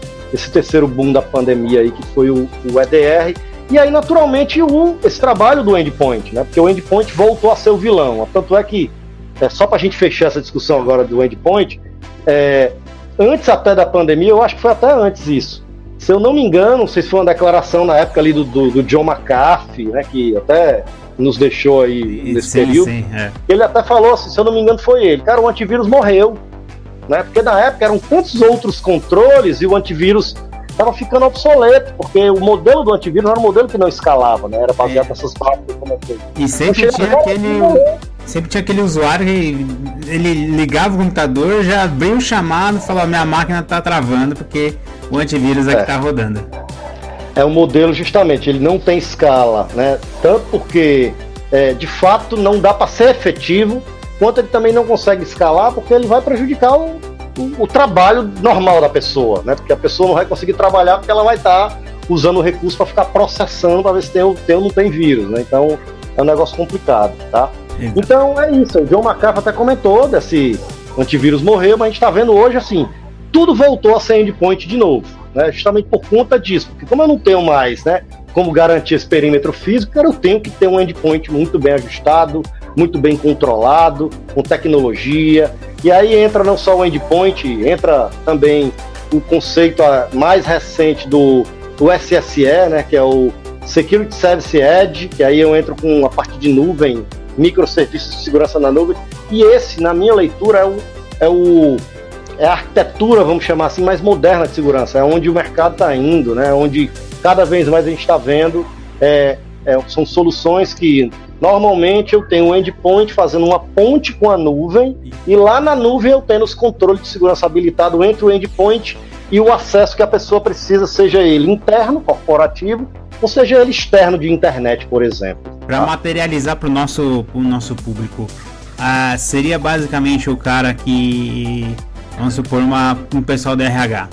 terceiro boom da pandemia aí, que foi o EDR, e aí naturalmente esse trabalho do endpoint, né? Porque o endpoint voltou a ser o vilão. Tanto é que, só para a gente fechar essa discussão agora do endpoint, antes até da pandemia, eu acho que foi até antes isso. Se eu não me engano, não sei se foi uma declaração na época ali do John McAfee, né, que até nos deixou aí nesse período. Ele até falou assim, se eu não me engano foi ele, cara, o antivírus morreu, né, porque na época eram tantos outros controles e o antivírus estava ficando obsoleto, porque o modelo do antivírus era um modelo que não escalava, né, era baseado nessas bases. E sempre tinha aquele usuário que ele ligava o computador, já abriu o chamado e falou, minha máquina está travando porque o antivírus é que está rodando. É um modelo justamente, ele não tem escala, né? Tanto porque de fato não dá para ser efetivo, quanto ele também não consegue escalar, porque ele vai prejudicar o trabalho normal da pessoa, né? Porque a pessoa não vai conseguir trabalhar porque ela vai estar usando o recurso para ficar processando para ver se tem ou não tem vírus, né? Então é um negócio complicado, tá? Então é isso, o John McAfee até comentou desse antivírus morreu, mas a gente está vendo hoje assim, tudo voltou a ser endpoint de novo, né? Justamente por conta disso, porque como eu não tenho mais, né, como garantir esse perímetro físico, eu tenho que ter um endpoint muito bem ajustado, muito bem controlado, com tecnologia, e aí entra não só o endpoint, entra também o conceito mais recente do SSE, né, que é o Security Service Edge, que aí eu entro com a parte de nuvem, microserviços de segurança na nuvem, e esse, na minha leitura, é a arquitetura, vamos chamar assim, mais moderna de segurança, é onde o mercado está indo, né, onde cada vez mais a gente está vendo, são soluções que normalmente eu tenho um endpoint fazendo uma ponte com a nuvem, e lá na nuvem eu tenho os controles de segurança habilitado entre o endpoint e o acesso que a pessoa precisa, seja ele interno, corporativo, ou seja ele externo de internet, por exemplo. Para materializar para o nosso público, seria basicamente o cara que, vamos supor, um pessoal da RH,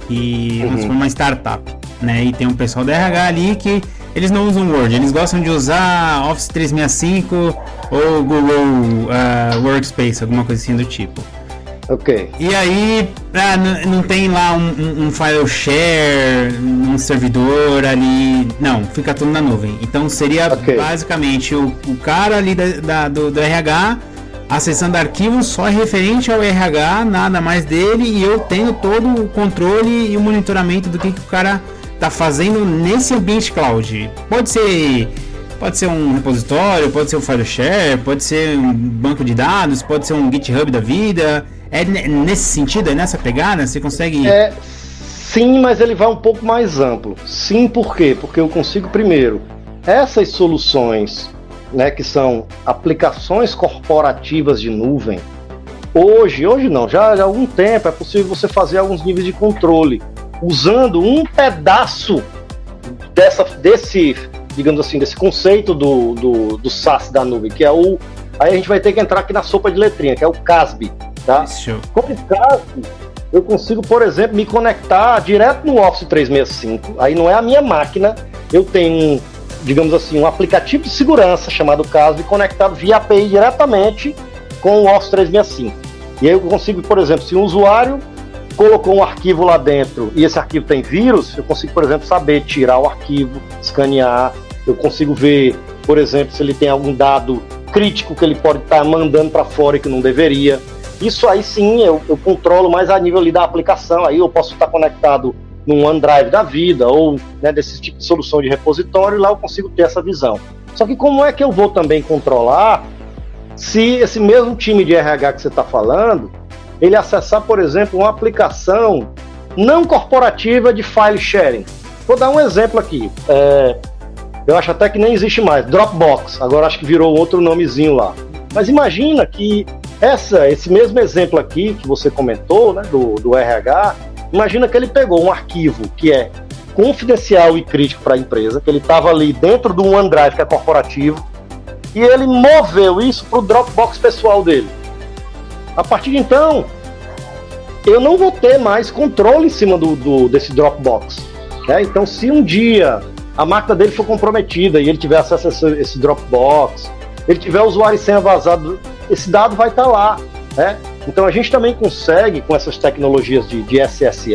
e vamos supor uma startup, né? E tem um pessoal da RH ali que eles não usam Word, eles gostam de usar Office 365 ou Google Workspace, alguma coisa assim do tipo. Ok. E aí, não tem lá um file share, um servidor ali, não, fica tudo na nuvem. Então seria basicamente o cara ali do RH acessando arquivos só referente ao RH, nada mais dele, e eu tenho todo o controle e o monitoramento do que o cara tá fazendo nesse ambiente cloud. Pode ser um repositório, pode ser um file share, pode ser um banco de dados, pode ser um GitHub da vida. É nesse sentido, é nessa pegada? Você consegue... Sim, mas ele vai um pouco mais amplo. Sim, por quê? Porque eu consigo, primeiro, essas soluções, né, que são aplicações corporativas de nuvem, hoje não, já há algum tempo é possível você fazer alguns níveis de controle, usando um pedaço desse, digamos assim, desse conceito do SaaS da nuvem, que é aí a gente vai ter que entrar aqui na sopa de letrinha, que é o CASB. Tá? Com o CASB, eu consigo, por exemplo, me conectar direto no Office 365. Aí não é a minha máquina, eu tenho, digamos assim, um aplicativo de segurança chamado CASB conectado via API diretamente com o Office 365. E aí eu consigo, por exemplo, se um usuário colocou um arquivo lá dentro e esse arquivo tem vírus, eu consigo, por exemplo, saber tirar o arquivo, escanear, eu consigo ver, por exemplo, se ele tem algum dado crítico que ele pode estar mandando para fora e que não deveria. Isso aí sim, eu controlo mais a nível ali da aplicação, aí eu posso estar conectado num OneDrive da vida, ou, né, desse tipo de solução de repositório, e lá eu consigo ter essa visão. Só que como é que eu vou também controlar se esse mesmo time de RH que você está falando, ele acessar, por exemplo, uma aplicação não corporativa de file sharing? Vou dar um exemplo aqui, eu acho até que nem existe mais, Dropbox, agora acho que virou outro nomezinho lá. Mas imagina que esse mesmo exemplo aqui que você comentou, né, do RH, imagina que ele pegou um arquivo que é confidencial e crítico para a empresa, que ele estava ali dentro do OneDrive, que é corporativo, e ele moveu isso para o Dropbox pessoal dele. A partir de então, eu não vou ter mais controle em cima desse Dropbox, né? Então, se um dia a máquina dele for comprometida e ele tiver acesso a esse Dropbox, ele tiver usuário e senha vazado, esse dado vai estar lá, né? Então a gente também consegue, com essas tecnologias de SSE,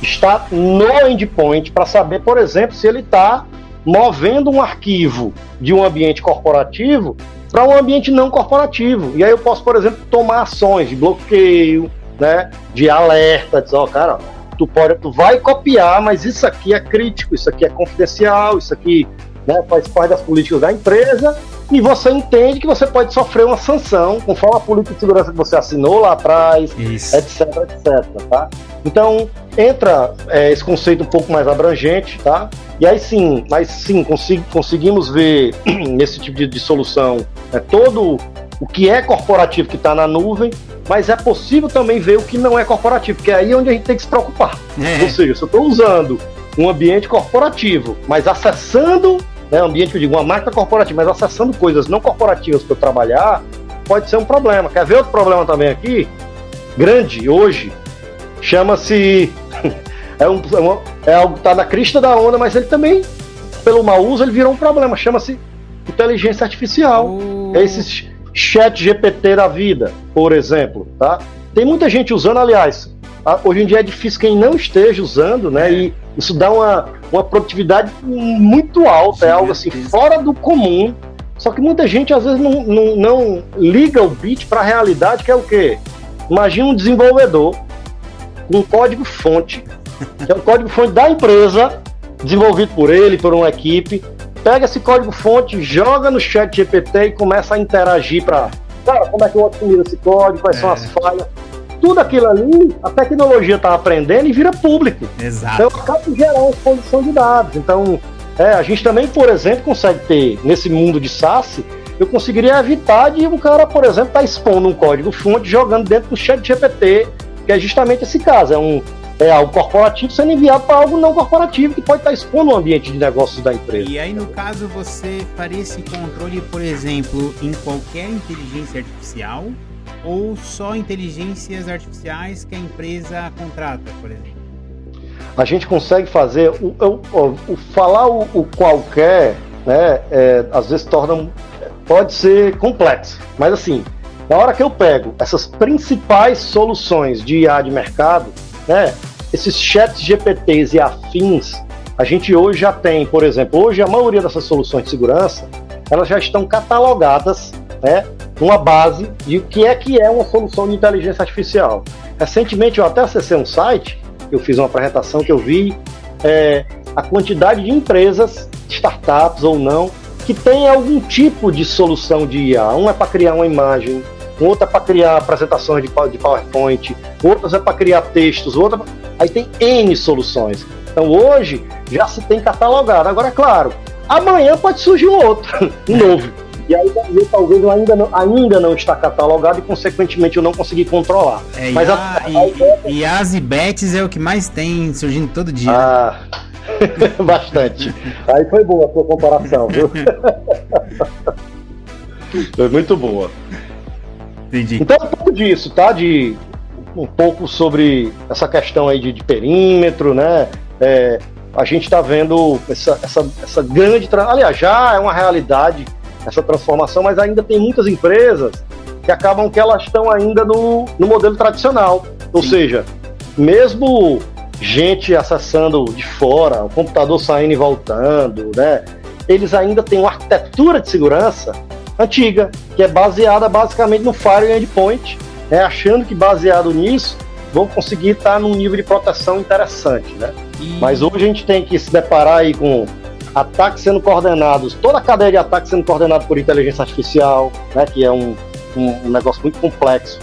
estar no endpoint para saber, por exemplo, se ele está movendo um arquivo de um ambiente corporativo para um ambiente não corporativo. E aí eu posso, por exemplo, tomar ações de bloqueio, né, de alerta, dizer, cara, tu vai copiar, mas isso aqui é crítico, isso aqui é confidencial, isso aqui, né, faz parte das políticas da empresa, e você entende que você pode sofrer uma sanção conforme a política de segurança que você assinou lá atrás, etc, tá? Então, entra esse conceito um pouco mais abrangente, tá? E aí sim, conseguimos ver nesse tipo de solução todo o que é corporativo que está na nuvem, mas é possível também ver o que não é corporativo, porque é aí onde a gente tem que se preocupar. Ou seja, se eu estou usando um ambiente corporativo, mas acessando né, ambiente que eu digo, uma máquina corporativa, mas acessando coisas não corporativas para eu trabalhar, pode ser um problema. Quer ver outro problema também aqui? Grande, hoje, chama-se... é algo que está na crista da onda, mas ele também, pelo mau uso, ele virou um problema. Chama-se inteligência artificial. É esse chat GPT da vida, por exemplo, tá? Tem muita gente usando, aliás, hoje em dia é difícil quem não esteja usando, né? E isso dá uma produtividade muito alta, é algo assim, fora do comum. Só que muita gente às vezes não liga o bit para a realidade, que é o quê? Imagina um desenvolvedor com um código-fonte, que é o código-fonte da empresa, desenvolvido por ele, por uma equipe, pega esse código-fonte, joga no chat GPT e começa a interagir para, cara, como é que eu otimizo esse código, quais são as falhas. Tudo aquilo ali, a tecnologia está aprendendo e vira público. Exato. Então, acaba de gerar uma exposição de dados. Então, a gente também, por exemplo, consegue ter, nesse mundo de SaaS, eu conseguiria evitar de um cara, por exemplo, estar expondo um código-fonte, jogando dentro do chat GPT, que é justamente esse caso. É algo corporativo sendo enviado para algo não corporativo, que pode estar expondo o ambiente de negócios da empresa. E aí, no caso, você faria esse controle, por exemplo, em qualquer inteligência artificial ou só inteligências artificiais que a empresa contrata, por exemplo? A gente consegue fazer, falar o qualquer, né, às vezes pode ser complexo, mas assim, na hora que eu pego essas principais soluções de IA de mercado, né, esses chats GPTs e afins, a gente hoje já tem, por exemplo, hoje a maioria dessas soluções de segurança, elas já estão catalogadas, né, numa base de o que é uma solução de inteligência artificial. Recentemente eu até acessei um site, eu fiz uma apresentação que eu vi a quantidade de empresas, startups ou não, que tem algum tipo de solução de IA. Um é para criar uma imagem, outro é para criar apresentações de PowerPoint, outras é para criar textos, aí tem N soluções. Então hoje já se tem catalogado. Agora, é claro, amanhã pode surgir um outro, um novo. E aí talvez eu ainda não está catalogado e, consequentemente, eu não consegui controlar. Mas e as e bets é o que mais tem surgindo todo dia. Bastante. Aí foi boa a sua comparação, viu? Foi muito boa. Entendi. Então, um pouco disso, tá? Um pouco sobre essa questão aí de perímetro, né? A gente está vendo essa grande... Aliás, já é uma realidade essa transformação, mas ainda tem muitas empresas que acabam que elas estão ainda no modelo tradicional. Ou seja, mesmo gente acessando de fora, o computador saindo e voltando, né? Eles ainda têm uma arquitetura de segurança antiga, que é baseada basicamente no Firewall Endpoint, achando que baseado nisso vão conseguir estar num nível de proteção interessante, né? Mas hoje a gente tem que se deparar aí com ataques sendo coordenados, toda a cadeia de ataques sendo coordenada por inteligência artificial, né, que é um negócio muito complexo.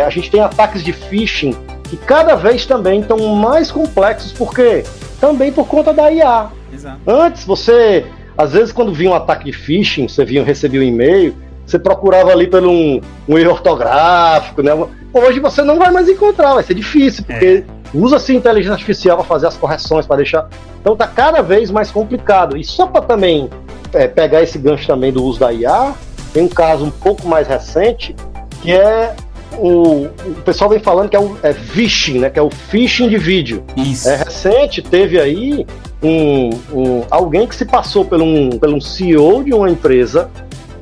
A gente tem ataques de phishing que cada vez também estão mais complexos, porque também por conta da IA. Exato. Antes você, às vezes quando vinha um ataque de phishing, recebia um e-mail, você procurava ali por um erro ortográfico, né? Hoje você não vai mais encontrar, vai ser difícil, porque usa-se inteligência artificial para fazer as correções, para deixar... Então está cada vez mais complicado. E só para também pegar esse gancho também do uso da IA, tem um caso um pouco mais recente, que o pessoal vem falando que é phishing, né? Que é o phishing de vídeo. Isso. Recente teve aí alguém que se passou por um CEO de uma empresa,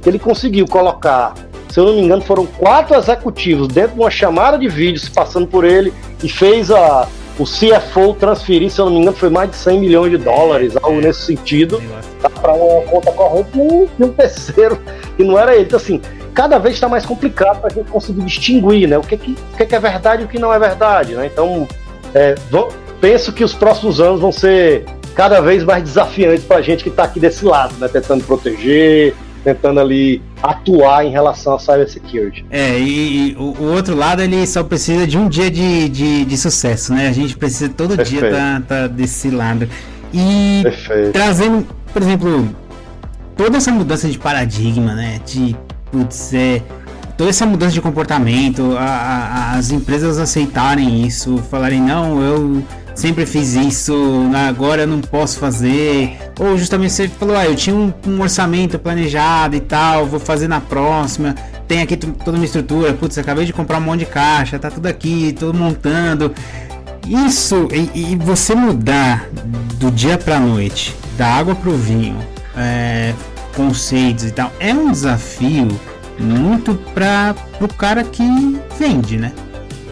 que ele conseguiu colocar, se eu não me engano, foram 4 executivos dentro de uma chamada de vídeo, se passando por ele, e fez o CFO transferir, se eu não me engano, foi mais de 100 milhões de dólares, algo nesse sentido, para uma conta corrente de um terceiro, que não era ele. Então, assim, cada vez está mais complicado para a gente conseguir distinguir, né, o que é verdade e o que não é verdade, né? Então, penso que os próximos anos vão ser cada vez mais desafiantes para a gente que está aqui desse lado, né, tentando proteger, tentando ali atuar em relação à cybersecurity. E o outro lado, ele só precisa de um dia de sucesso, né? A gente precisa todo dia tá desse lado. E trazendo, por exemplo, toda essa mudança de paradigma, né? Toda essa mudança de comportamento, as empresas aceitarem isso, falarem, não, sempre fiz isso, agora eu não posso fazer. Ou justamente você falou, eu tinha um orçamento planejado e tal, vou fazer na próxima. Tem aqui toda uma estrutura, putz, acabei de comprar um monte de caixa, tá tudo aqui, tudo montando. Isso, e você mudar do dia pra noite, da água pro vinho, conceitos e tal, é um desafio muito pro cara que vende, né?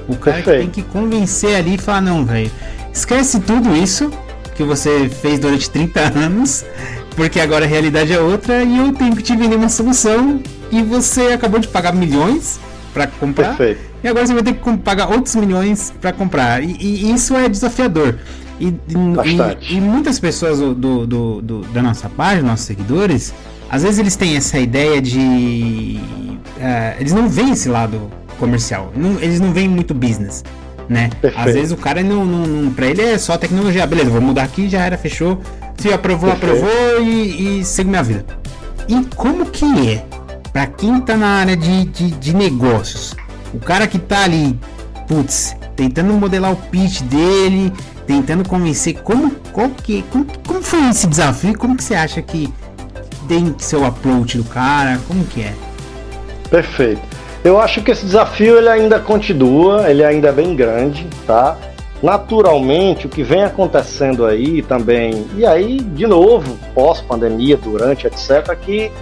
O cara que tem que convencer ali e falar, não, velho, esquece tudo isso que você fez durante 30 anos, porque agora a realidade é outra e eu tenho que te vender uma solução e você acabou de pagar milhões para comprar. Perfeito. E agora você vai ter que pagar outros milhões para comprar. E isso é desafiador. E muitas pessoas da nossa página, nossos seguidores, às vezes eles têm essa ideia de... eles não veem esse lado comercial. Eles não veem muito business, né? Perfeito. Às vezes o cara, pra ele é só tecnologia. Beleza, vou mudar aqui, já era, fechou. Se aprovou, aprovou e sigo minha vida. E como que é? Pra quem tá na área de negócios, o cara que tá ali, putz, tentando modelar o pitch dele, tentando convencer, como foi esse desafio? Como que você acha que tem que ser o approach do cara? Como que é? Perfeito. Eu acho que esse desafio ele ainda continua, ele ainda é bem grande, tá? Naturalmente, o que vem acontecendo aí também, e aí, de novo, pós-pandemia, durante, etc., que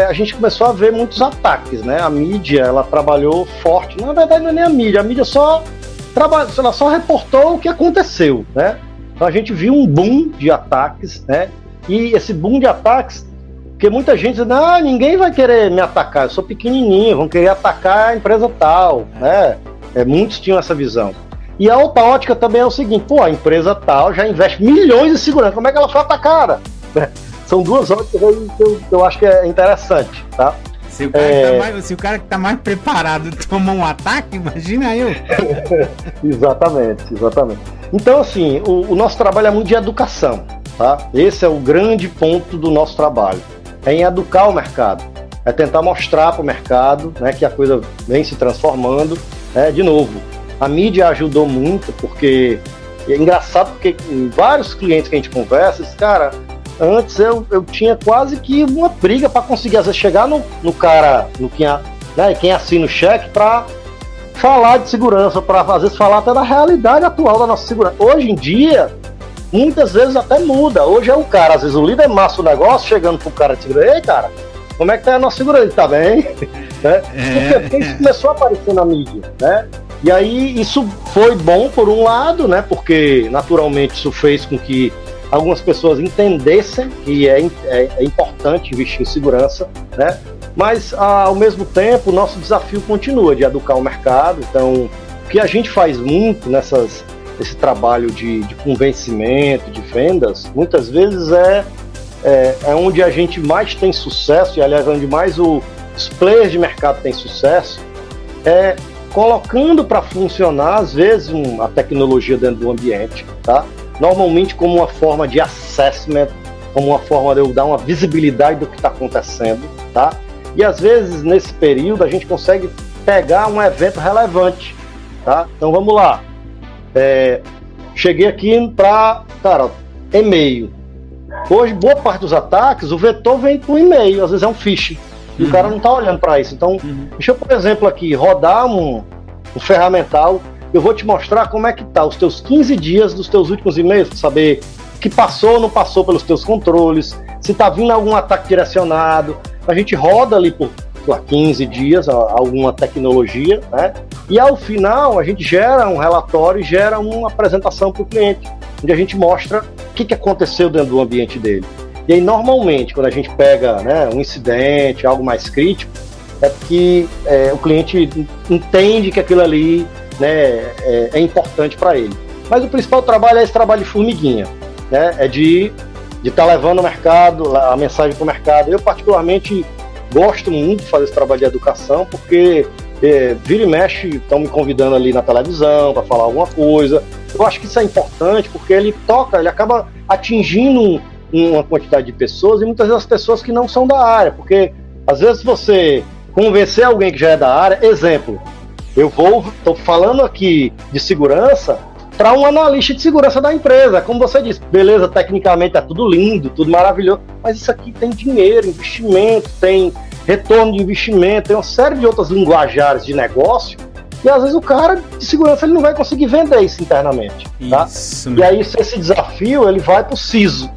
a gente começou a ver muitos ataques, né? A mídia, ela trabalhou forte. Na verdade, não é nem a mídia só reportou o que aconteceu, né? Então a gente viu um boom de ataques, né? E esse boom de ataques, porque muita gente diz, ninguém vai querer me atacar, eu sou pequenininho, vão querer atacar a empresa tal, né? Muitos tinham essa visão. E a outra ótica também é o seguinte, a empresa tal já investe milhões em segurança, como é que ela foi atacada? São duas óticas aí que eu acho que é interessante, tá? Se o cara que tá mais preparado toma um ataque, imagina eu. Exatamente. Então, assim, o nosso trabalho é muito de educação, tá? Esse é o grande ponto do nosso trabalho. É em educar o mercado. É tentar mostrar para o mercado, né, que a coisa vem se transformando. De novo, a mídia ajudou muito, porque é engraçado, porque vários clientes que a gente conversa, cara, antes eu tinha quase que uma briga para conseguir, às vezes, chegar no cara, quem assina o cheque, para falar de segurança, para às vezes falar até da realidade atual da nossa segurança. Hoje em dia, muitas vezes até muda. Hoje é o cara, às vezes o líder massa o negócio, chegando pro cara de segurança, ei, cara, como é que tá a nossa segurança? Ele tá bem? Né? Porque isso começou a aparecer na mídia, né? E aí isso foi bom por um lado, né? Porque naturalmente isso fez com que algumas pessoas entendessem que é importante investir em segurança, né? Mas, ao mesmo tempo, o nosso desafio continua de educar o mercado. Então, o que a gente faz muito nesse trabalho de convencimento, de vendas, muitas vezes é onde a gente mais tem sucesso, e aliás, onde mais os players de mercado têm sucesso, colocando para funcionar, às vezes, a tecnologia dentro do ambiente, tá? Normalmente como uma forma de assessment, como uma forma de eu dar uma visibilidade do que está acontecendo, tá? E às vezes, nesse período, a gente consegue pegar um evento relevante, tá? Então vamos lá. Cheguei aqui para, e-mail. Hoje, boa parte dos ataques, o vetor vem por e-mail, às vezes é um phishing. E o cara não está olhando para isso. Então, deixa eu, por exemplo, aqui, rodar um ferramental. Eu vou te mostrar como é que tá os teus 15 dias dos teus últimos e-mails, para saber o que passou ou não passou pelos teus controles, se tá vindo algum ataque direcionado. A gente roda ali por 15 dias alguma tecnologia, né? E ao final a gente gera um relatório e gera uma apresentação para o cliente, onde a gente mostra o que aconteceu dentro do ambiente dele. E aí, normalmente, quando a gente pega, né, um incidente, algo mais crítico, é porque o cliente entende que aquilo ali, né, é importante para ele. Mas o principal trabalho é esse trabalho de formiguinha, né? É de estar levando o mercado, a mensagem para o mercado. Eu, particularmente, gosto muito de fazer esse trabalho de educação, porque vira e mexe, estão me convidando ali na televisão para falar alguma coisa. Eu acho que isso é importante, porque ele acaba atingindo uma quantidade de pessoas, e muitas vezes as pessoas que não são da área, porque às vezes você convencer alguém que já é da área, exemplo, estou falando aqui de segurança, para um analista de segurança da empresa. Como você disse, beleza, tecnicamente é tudo lindo, tudo maravilhoso, mas isso aqui tem dinheiro, investimento, tem retorno de investimento, tem uma série de outras linguajares de negócio, e às vezes o cara de segurança ele não vai conseguir vender isso internamente. Tá? E aí esse desafio ele vai para o CISO,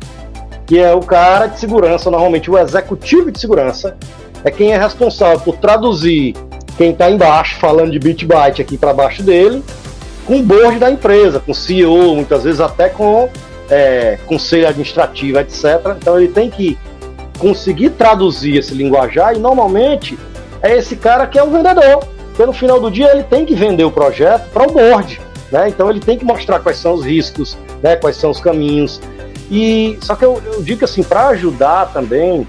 que é o cara de segurança, normalmente o executivo de segurança, é quem é responsável por traduzir quem está embaixo, falando de bit byte aqui para baixo dele, com o board da empresa, com o CEO, muitas vezes até com conselho administrativo, etc. Então ele tem que conseguir traduzir esse linguajar, e normalmente é esse cara que é o vendedor, porque no final do dia ele tem que vender o projeto para o board, né? Então ele tem que mostrar quais são os riscos, né? Quais são os caminhos. E só que eu digo assim, para ajudar também,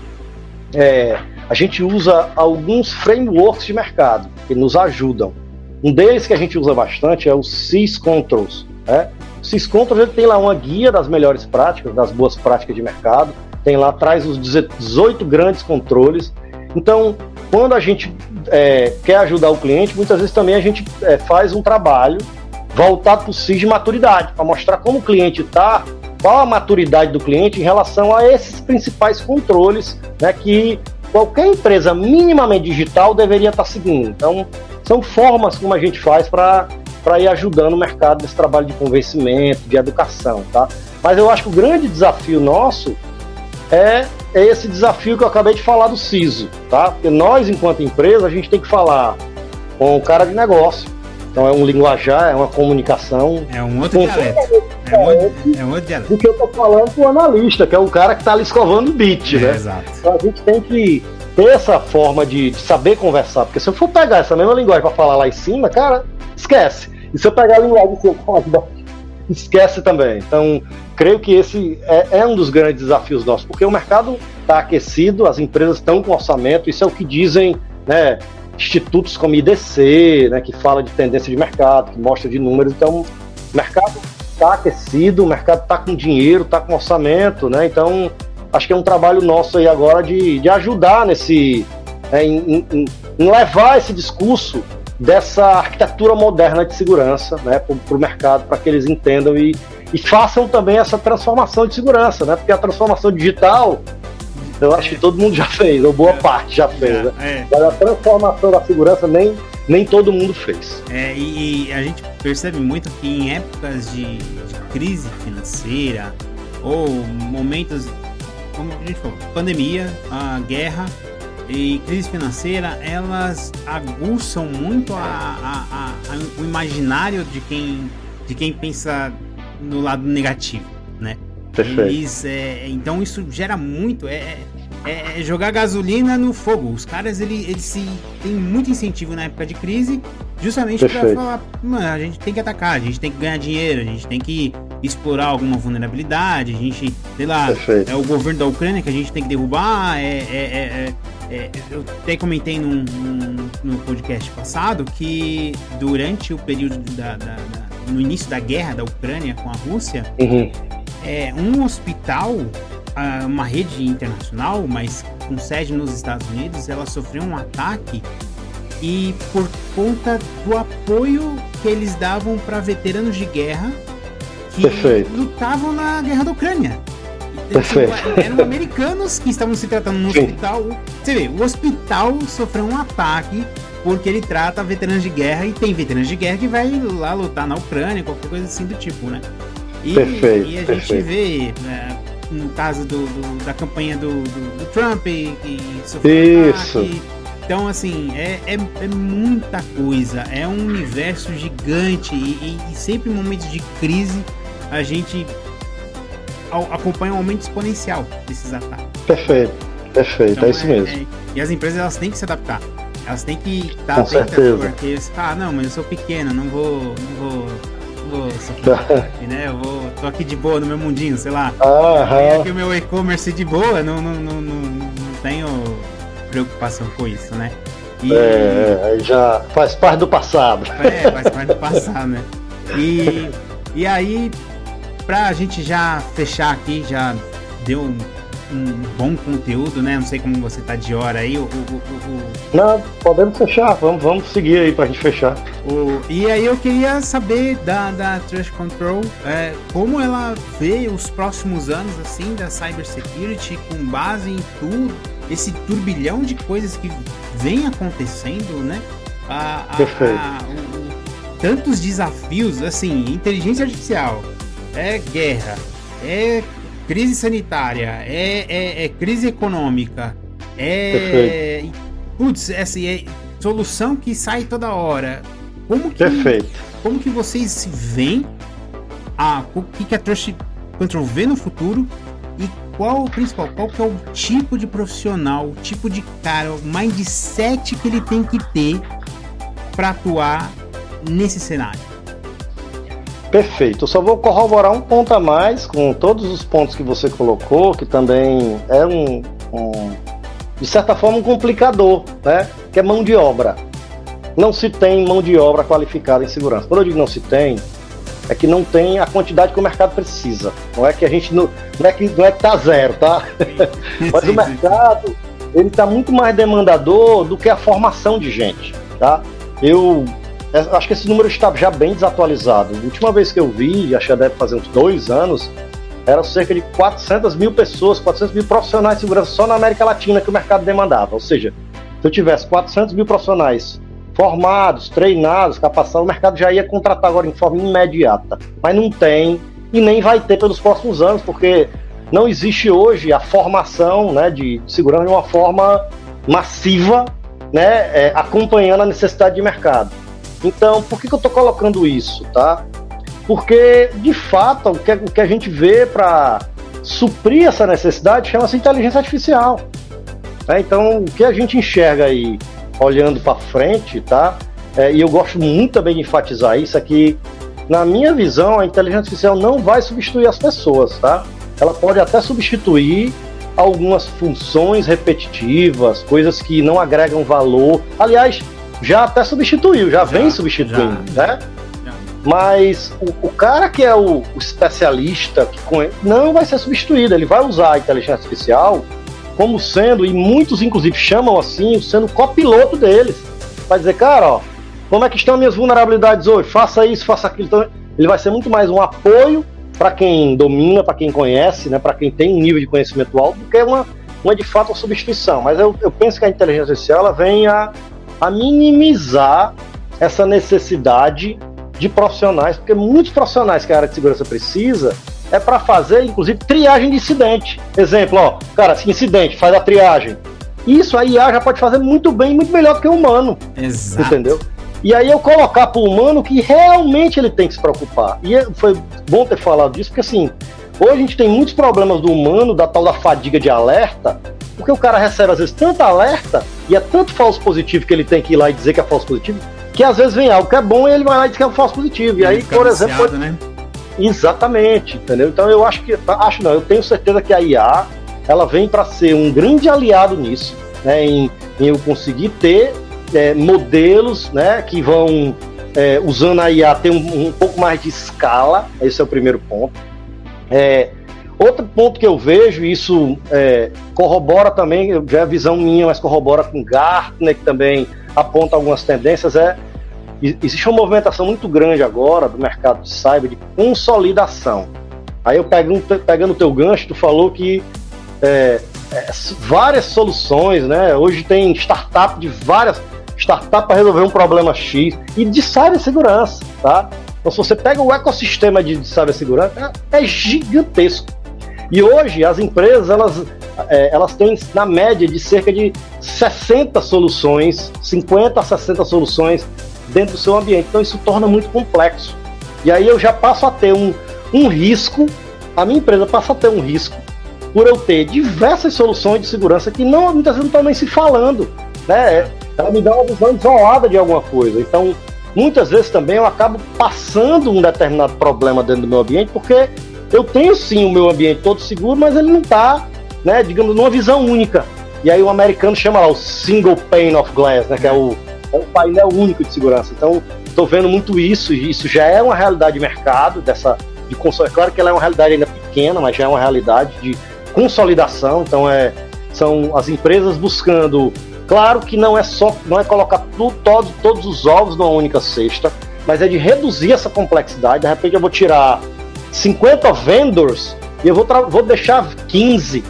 a gente usa alguns frameworks de mercado que nos ajudam. Um deles que a gente usa bastante é o CIS Controls. Né? O CIS Controls ele tem lá uma guia das melhores práticas, das boas práticas de mercado, tem lá, traz os 18 grandes controles. Então, quando a gente quer ajudar o cliente, muitas vezes também a gente faz um trabalho voltado para o CIS de maturidade, para mostrar como o cliente está, qual a maturidade do cliente em relação a esses principais controles, né, que qualquer empresa minimamente digital deveria estar seguindo. Então, são formas como a gente faz para ir ajudando o mercado nesse trabalho de convencimento, de educação, tá? Mas eu acho que o grande desafio nosso é esse desafio que eu acabei de falar do CISO, tá? Porque nós, enquanto empresa, a gente tem que falar com o cara de negócio. Então é um linguajar, é uma comunicação. É um outro dialeto. É um outro dialeto. Do que eu tô falando com o analista, que é o cara que tá ali escovando o bit, né? Exato. Então a gente tem que ter essa forma de saber conversar, porque se eu for pegar essa mesma linguagem para falar lá em cima, cara, esquece. E se eu pegar a linguagem que eu falo, esquece também. Então, creio que esse é um dos grandes desafios nossos, porque o mercado está aquecido, as empresas estão com orçamento, isso é o que dizem, né, institutos como IDC, né, que fala de tendência de mercado, que mostra de números. Então, o mercado está aquecido, o mercado está com dinheiro, está com orçamento, né? Então, acho que é um trabalho nosso aí agora de ajudar nesse, em levar esse discurso dessa arquitetura moderna de segurança, né, para o mercado, para que eles entendam e façam também essa transformação de segurança, né? Porque a transformação digital, eu acho que todo mundo já fez, ou boa parte já fez, né? Mas a transformação da segurança nem todo mundo fez. E a gente percebe muito que em épocas de crise financeira ou momentos, como a gente falou, pandemia, a guerra e crise financeira, elas aguçam muito o imaginário de quem pensa no lado negativo, né? Perfeito. Então isso gera muito, jogar gasolina no fogo. Os caras eles têm muito incentivo na época de crise, justamente para falar, mano, a gente tem que atacar, a gente tem que ganhar dinheiro, a gente tem que explorar alguma vulnerabilidade, a gente, sei lá, é o governo da Ucrânia que a gente tem que derrubar. Eu até comentei no podcast passado que durante o período no início da guerra da Ucrânia com a Rússia, um hospital, uma rede internacional, mas com sede nos Estados Unidos, ela sofreu um ataque, e por conta do apoio que eles davam para veteranos de guerra que lutavam na guerra da Ucrânia. Eram americanos que estavam se tratando no hospital. Você vê, o hospital sofreu um ataque porque ele trata veteranos de guerra, e tem veteranos de guerra que vai lá lutar na Ucrânia, qualquer coisa assim do tipo, né? E a gente vê, no caso da campanha do Trump, que sofreu ataque. Então, assim, é muita coisa, é um universo gigante, e sempre em momentos de crise a gente acompanha um aumento exponencial desses ataques. Perfeito, então, é isso mesmo. E as empresas, elas têm que se adaptar, elas têm que estar atentas, porque não, mas eu sou pequeno, não vou sofrer, né? Tô aqui de boa no meu mundinho, sei lá. Tenho aqui o meu e-commerce de boa, não tenho preocupação com isso, né? Já faz parte do passado. Faz parte do passado, né? E aí, pra gente já fechar aqui, já deu bom conteúdo, né? Não sei como você tá de hora aí. Não, podemos fechar, vamos seguir aí pra gente fechar. E aí eu queria saber da Trust Control, como ela vê os próximos anos, assim, da cybersecurity, com base em tudo, esse turbilhão de coisas que vem acontecendo, né? Perfeito. Tantos desafios, assim, inteligência artificial, guerra, crise sanitária, crise econômica, putz, assim, solução que sai toda hora. Como que vocês veem o que a Trust Control vê no futuro e qual que é o tipo de profissional, o tipo de cara, o mindset que ele tem que ter para atuar nesse cenário? Perfeito, eu só vou corroborar um ponto a mais com todos os pontos que você colocou, que também é de certa forma um complicador, né? Que é mão de obra. Não se tem mão de obra qualificada em segurança. Quando eu digo não se tem, é que não tem a quantidade que o mercado precisa. Não é que a gente não é que tá zero, tá? Mas o mercado, ele tá muito mais demandador do que a formação de gente, tá? Eu acho que esse número está já bem desatualizado. A última vez que eu vi, acho que deve fazer uns 2 anos, eram cerca de 400 mil pessoas, 400 mil profissionais de segurança só na América Latina que o mercado demandava. Ou seja, se eu tivesse 400 mil profissionais formados, treinados, capacitados, o mercado já ia contratar agora em forma imediata. Mas não tem e nem vai ter pelos próximos anos, porque não existe hoje a formação, né, de segurança de uma forma massiva, né, acompanhando a necessidade de mercado. Então, por que eu estou colocando isso, tá? Porque, de fato, o que a gente vê para suprir essa necessidade chama-se inteligência artificial. Então, o que a gente enxerga aí, olhando para frente, tá? E eu gosto muito também de enfatizar isso, é que, na minha visão, a inteligência artificial não vai substituir as pessoas, tá? Ela pode até substituir algumas funções repetitivas, coisas que não agregam valor. Aliás, já até substituiu, já vem substituindo, né? Mas o cara que é o especialista, não vai ser substituído, ele vai usar a inteligência artificial como sendo, e muitos inclusive chamam assim, sendo copiloto deles. Vai dizer, cara, ó, como é que estão minhas vulnerabilidades hoje? Faça isso, faça aquilo. Então, ele vai ser muito mais um apoio para quem domina, para quem conhece, né, para quem tem um nível de conhecimento alto, do que uma de fato uma substituição. Mas eu penso que a inteligência artificial ela vem a minimizar essa necessidade de profissionais, porque muitos profissionais que a área de segurança precisa é para fazer, inclusive, triagem de incidente. Exemplo, ó, cara, esse incidente, faz a triagem. Isso a IA já pode fazer muito bem, muito melhor do que o humano. Exato. Entendeu? E aí eu colocar para o humano que realmente ele tem que se preocupar. E foi bom ter falado disso, porque assim, hoje a gente tem muitos problemas do humano, da tal da fadiga de alerta, porque o cara recebe às vezes tanta alerta e é tanto falso positivo que ele tem que ir lá e dizer que é falso positivo, que às vezes vem algo que é bom e ele vai lá e diz que é um falso positivo. E aí, por exemplo... né? Exatamente, entendeu? Então eu eu tenho certeza que a IA, ela vem para ser um grande aliado nisso, né? Em eu conseguir ter modelos, né, que vão, usando a IA, ter um pouco mais de escala. Esse é o primeiro ponto. Outro ponto que eu vejo, e isso corrobora também, já é a visão minha, mas corrobora com Gartner, que também aponta algumas tendências, existe uma movimentação muito grande agora do mercado de cyber de consolidação. Aí eu pegando o teu gancho, tu falou que várias soluções, né? Hoje tem startup para resolver um problema X e de cibersegurança, tá? Então se você pega o ecossistema de cibersegurança, é gigantesco. E hoje as empresas, elas têm na média de cerca de 60 soluções, 50 a 60 soluções dentro do seu ambiente. Então isso torna muito complexo. E aí eu já passo a ter um risco, a minha empresa passa a ter um risco por eu ter diversas soluções de segurança que muitas vezes não estão nem se falando, né? Ela me dá uma visão isolada de alguma coisa. Então, muitas vezes também eu acabo passando um determinado problema dentro do meu ambiente, porque eu tenho sim o meu ambiente todo seguro, mas ele não está, né, digamos, numa visão única. E aí o americano chama lá o single pane of glass, né, que é um painel único de segurança. Então, estou vendo muito isso, e isso já é uma realidade de mercado, de console. Claro que ela é uma realidade ainda pequena, mas já é uma realidade de consolidação, então são as empresas buscando, claro que não é colocar todos os ovos numa única cesta, mas é de reduzir essa complexidade. De repente eu vou tirar 50 vendors e eu vou deixar 15,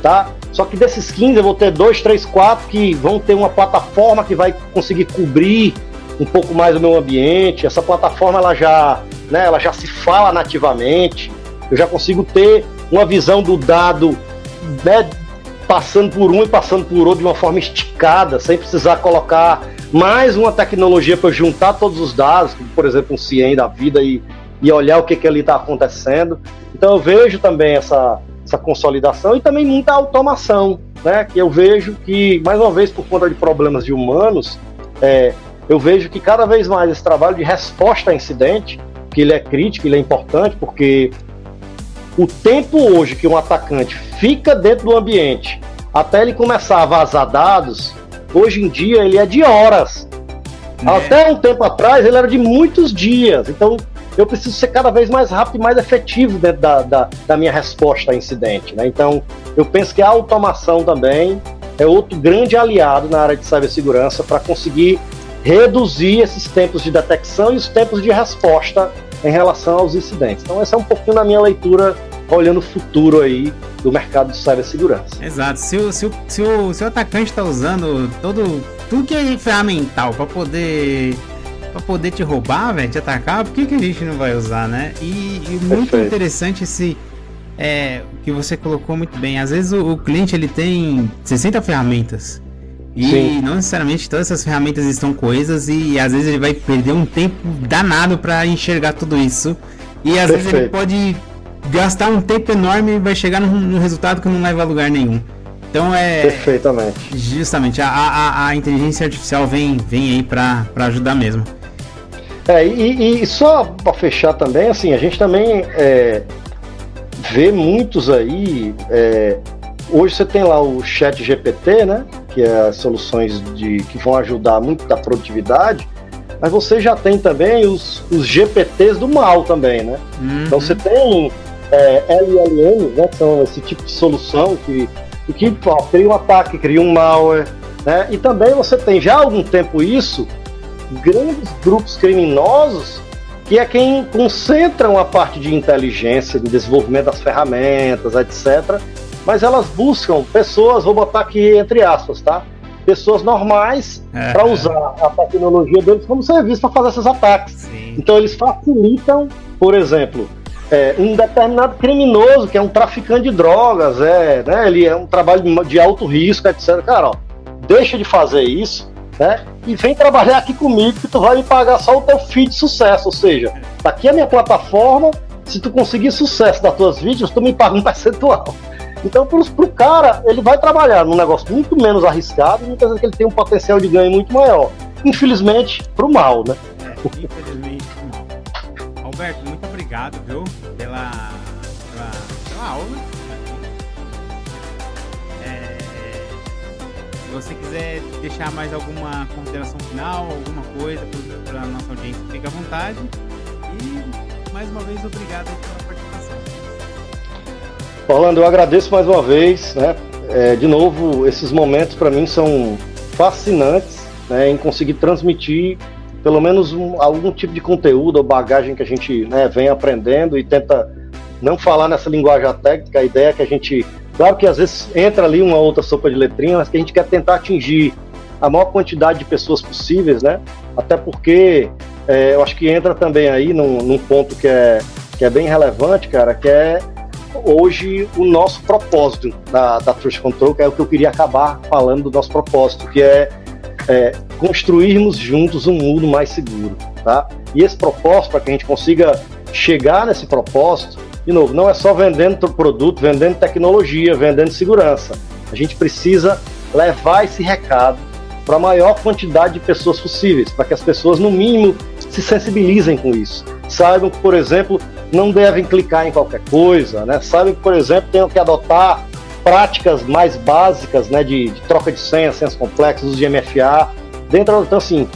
tá? Só que desses 15 eu vou ter 2, 3, 4 que vão ter uma plataforma que vai conseguir cobrir um pouco mais o meu ambiente. Essa plataforma ela já se fala nativamente, eu já consigo ter uma visão do dado, né, passando por um e passando por outro de uma forma esticada, sem precisar colocar mais uma tecnologia para juntar todos os dados, como, por exemplo, um CIEM da vida e olhar o que ali está acontecendo. Então eu vejo também essa consolidação e também muita automação, né? Que eu vejo que, mais uma vez, por conta de problemas de humanos, eu vejo que cada vez mais esse trabalho de resposta a incidente, que ele é crítico, ele é importante, porque o tempo hoje que um atacante fica dentro do ambiente até ele começar a vazar dados, hoje em dia ele é de horas. Até um tempo atrás ele era de muitos dias. Então eu preciso ser cada vez mais rápido e mais efetivo dentro da minha resposta a incidente, né? Então eu penso que a automação também é outro grande aliado na área de cibersegurança para conseguir reduzir esses tempos de detecção e os tempos de resposta em relação aos incidentes. Então essa é um pouquinho da minha leitura olhando o futuro aí do mercado de cibersegurança. Exato. Se o atacante está usando tudo que é ferramental para poder te roubar, velho, te atacar, por que a gente não vai usar, né? E muito Perfeito. Interessante esse que você colocou muito bem. Às vezes o cliente ele tem 60 ferramentas e Sim. não necessariamente todas essas ferramentas estão coesas e às vezes ele vai perder um tempo danado para enxergar tudo isso e às vezes ele pode gastar um tempo enorme e vai chegar num resultado que não leva a lugar nenhum. Então Perfeitamente. Justamente a inteligência artificial vem aí para ajudar mesmo. E só para fechar também, assim, a gente também vê muitos aí. Hoje você tem lá o ChatGPT, né? Que é as soluções que vão ajudar muito da produtividade, mas você já tem também os GPTs do mal também, né? Então você tem LLM, né? Que são esse tipo de solução que cria um ataque, cria um malware, né? E também você tem já há algum tempo grandes grupos criminosos que é quem concentram a parte de inteligência, de desenvolvimento das ferramentas, etc. Mas elas buscam pessoas, vou botar aqui entre aspas, tá? Pessoas normais para usar a tecnologia deles como serviço para fazer esses ataques. Sim. Então eles facilitam, por exemplo, um determinado criminoso que é um traficante de drogas, né? Ele é um trabalho de alto risco, etc. Cara, deixa de fazer isso, né? E vem trabalhar aqui comigo que tu vai me pagar só o teu fee de sucesso, ou seja, tá aqui a minha plataforma, se tu conseguir sucesso das tuas vídeos, tu me paga um percentual. Então pro cara, ele vai trabalhar num negócio muito menos arriscado e muitas vezes ele tem um potencial de ganho muito maior. Infelizmente, pro mal, né? Infelizmente pro mal. Alberto, muito obrigado, viu? Pela aula. Se você quiser deixar mais alguma consideração final, alguma coisa para a nossa audiência, fique à vontade. E mais uma vez, obrigado pela participação. Orlando, eu agradeço mais uma vez, né? De novo, esses momentos para mim são fascinantes, né, em conseguir transmitir pelo menos algum tipo de conteúdo ou bagagem que a gente, né, vem aprendendo e tenta não falar nessa linguagem técnica. A ideia é que a gente, claro que às vezes entra ali uma outra sopa de letrinha, mas que a gente quer tentar atingir a maior quantidade de pessoas possíveis, né? Até porque eu acho que entra também aí num ponto que é bem relevante, cara, que é hoje o nosso propósito da Trust Control, que é o que eu queria acabar falando do nosso propósito, que é construirmos juntos um mundo mais seguro, tá? E esse propósito, para que a gente consiga chegar nesse propósito, de novo, não é só vendendo produto, vendendo tecnologia, vendendo segurança. A gente precisa levar esse recado para a maior quantidade de pessoas possíveis, para que as pessoas, no mínimo, se sensibilizem com isso. Saibam que, por exemplo, não devem clicar em qualquer coisa, né? Saibam que, por exemplo, tenham que adotar práticas mais básicas, né, de troca de senhas complexas, uso de MFA. Então, assim,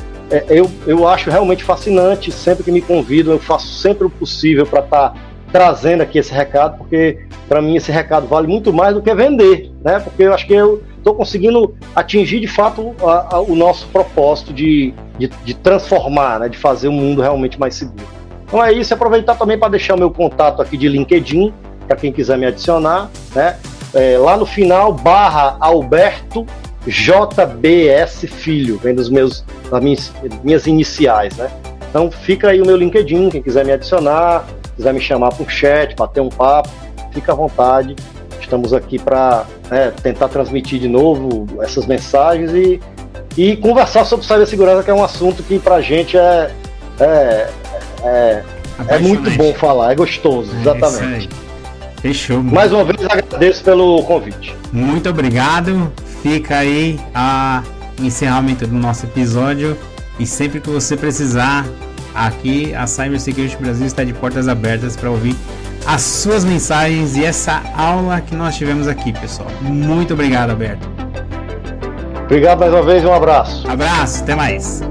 eu acho realmente fascinante. Sempre que me convidam, eu faço sempre o possível para estar trazendo aqui esse recado, porque para mim esse recado vale muito mais do que vender, né? Porque eu acho que eu estou conseguindo atingir de fato o nosso propósito de transformar, né? De fazer o mundo realmente mais seguro. Então é isso, aproveitar também para deixar o meu contato aqui de LinkedIn, para quem quiser me adicionar, né? Lá no final, /Alberto JBS Filho, vem das minhas iniciais, né? Então fica aí o meu LinkedIn, quem quiser me adicionar, quiser me chamar por chat, bater um papo, fica à vontade. Estamos aqui para tentar transmitir de novo essas mensagens e conversar sobre cibersegurança, que é um assunto que para a gente é muito bom falar, é gostoso, exatamente. Fechou. Mais uma vez agradeço pelo convite. Muito obrigado. Fica aí o encerramento do nosso episódio e sempre que você precisar, aqui a Cybersecurity Brasil está de portas abertas para ouvir as suas mensagens e essa aula que nós tivemos aqui, pessoal. Muito obrigado, Alberto. Obrigado mais uma vez e um abraço. Abraço, até mais.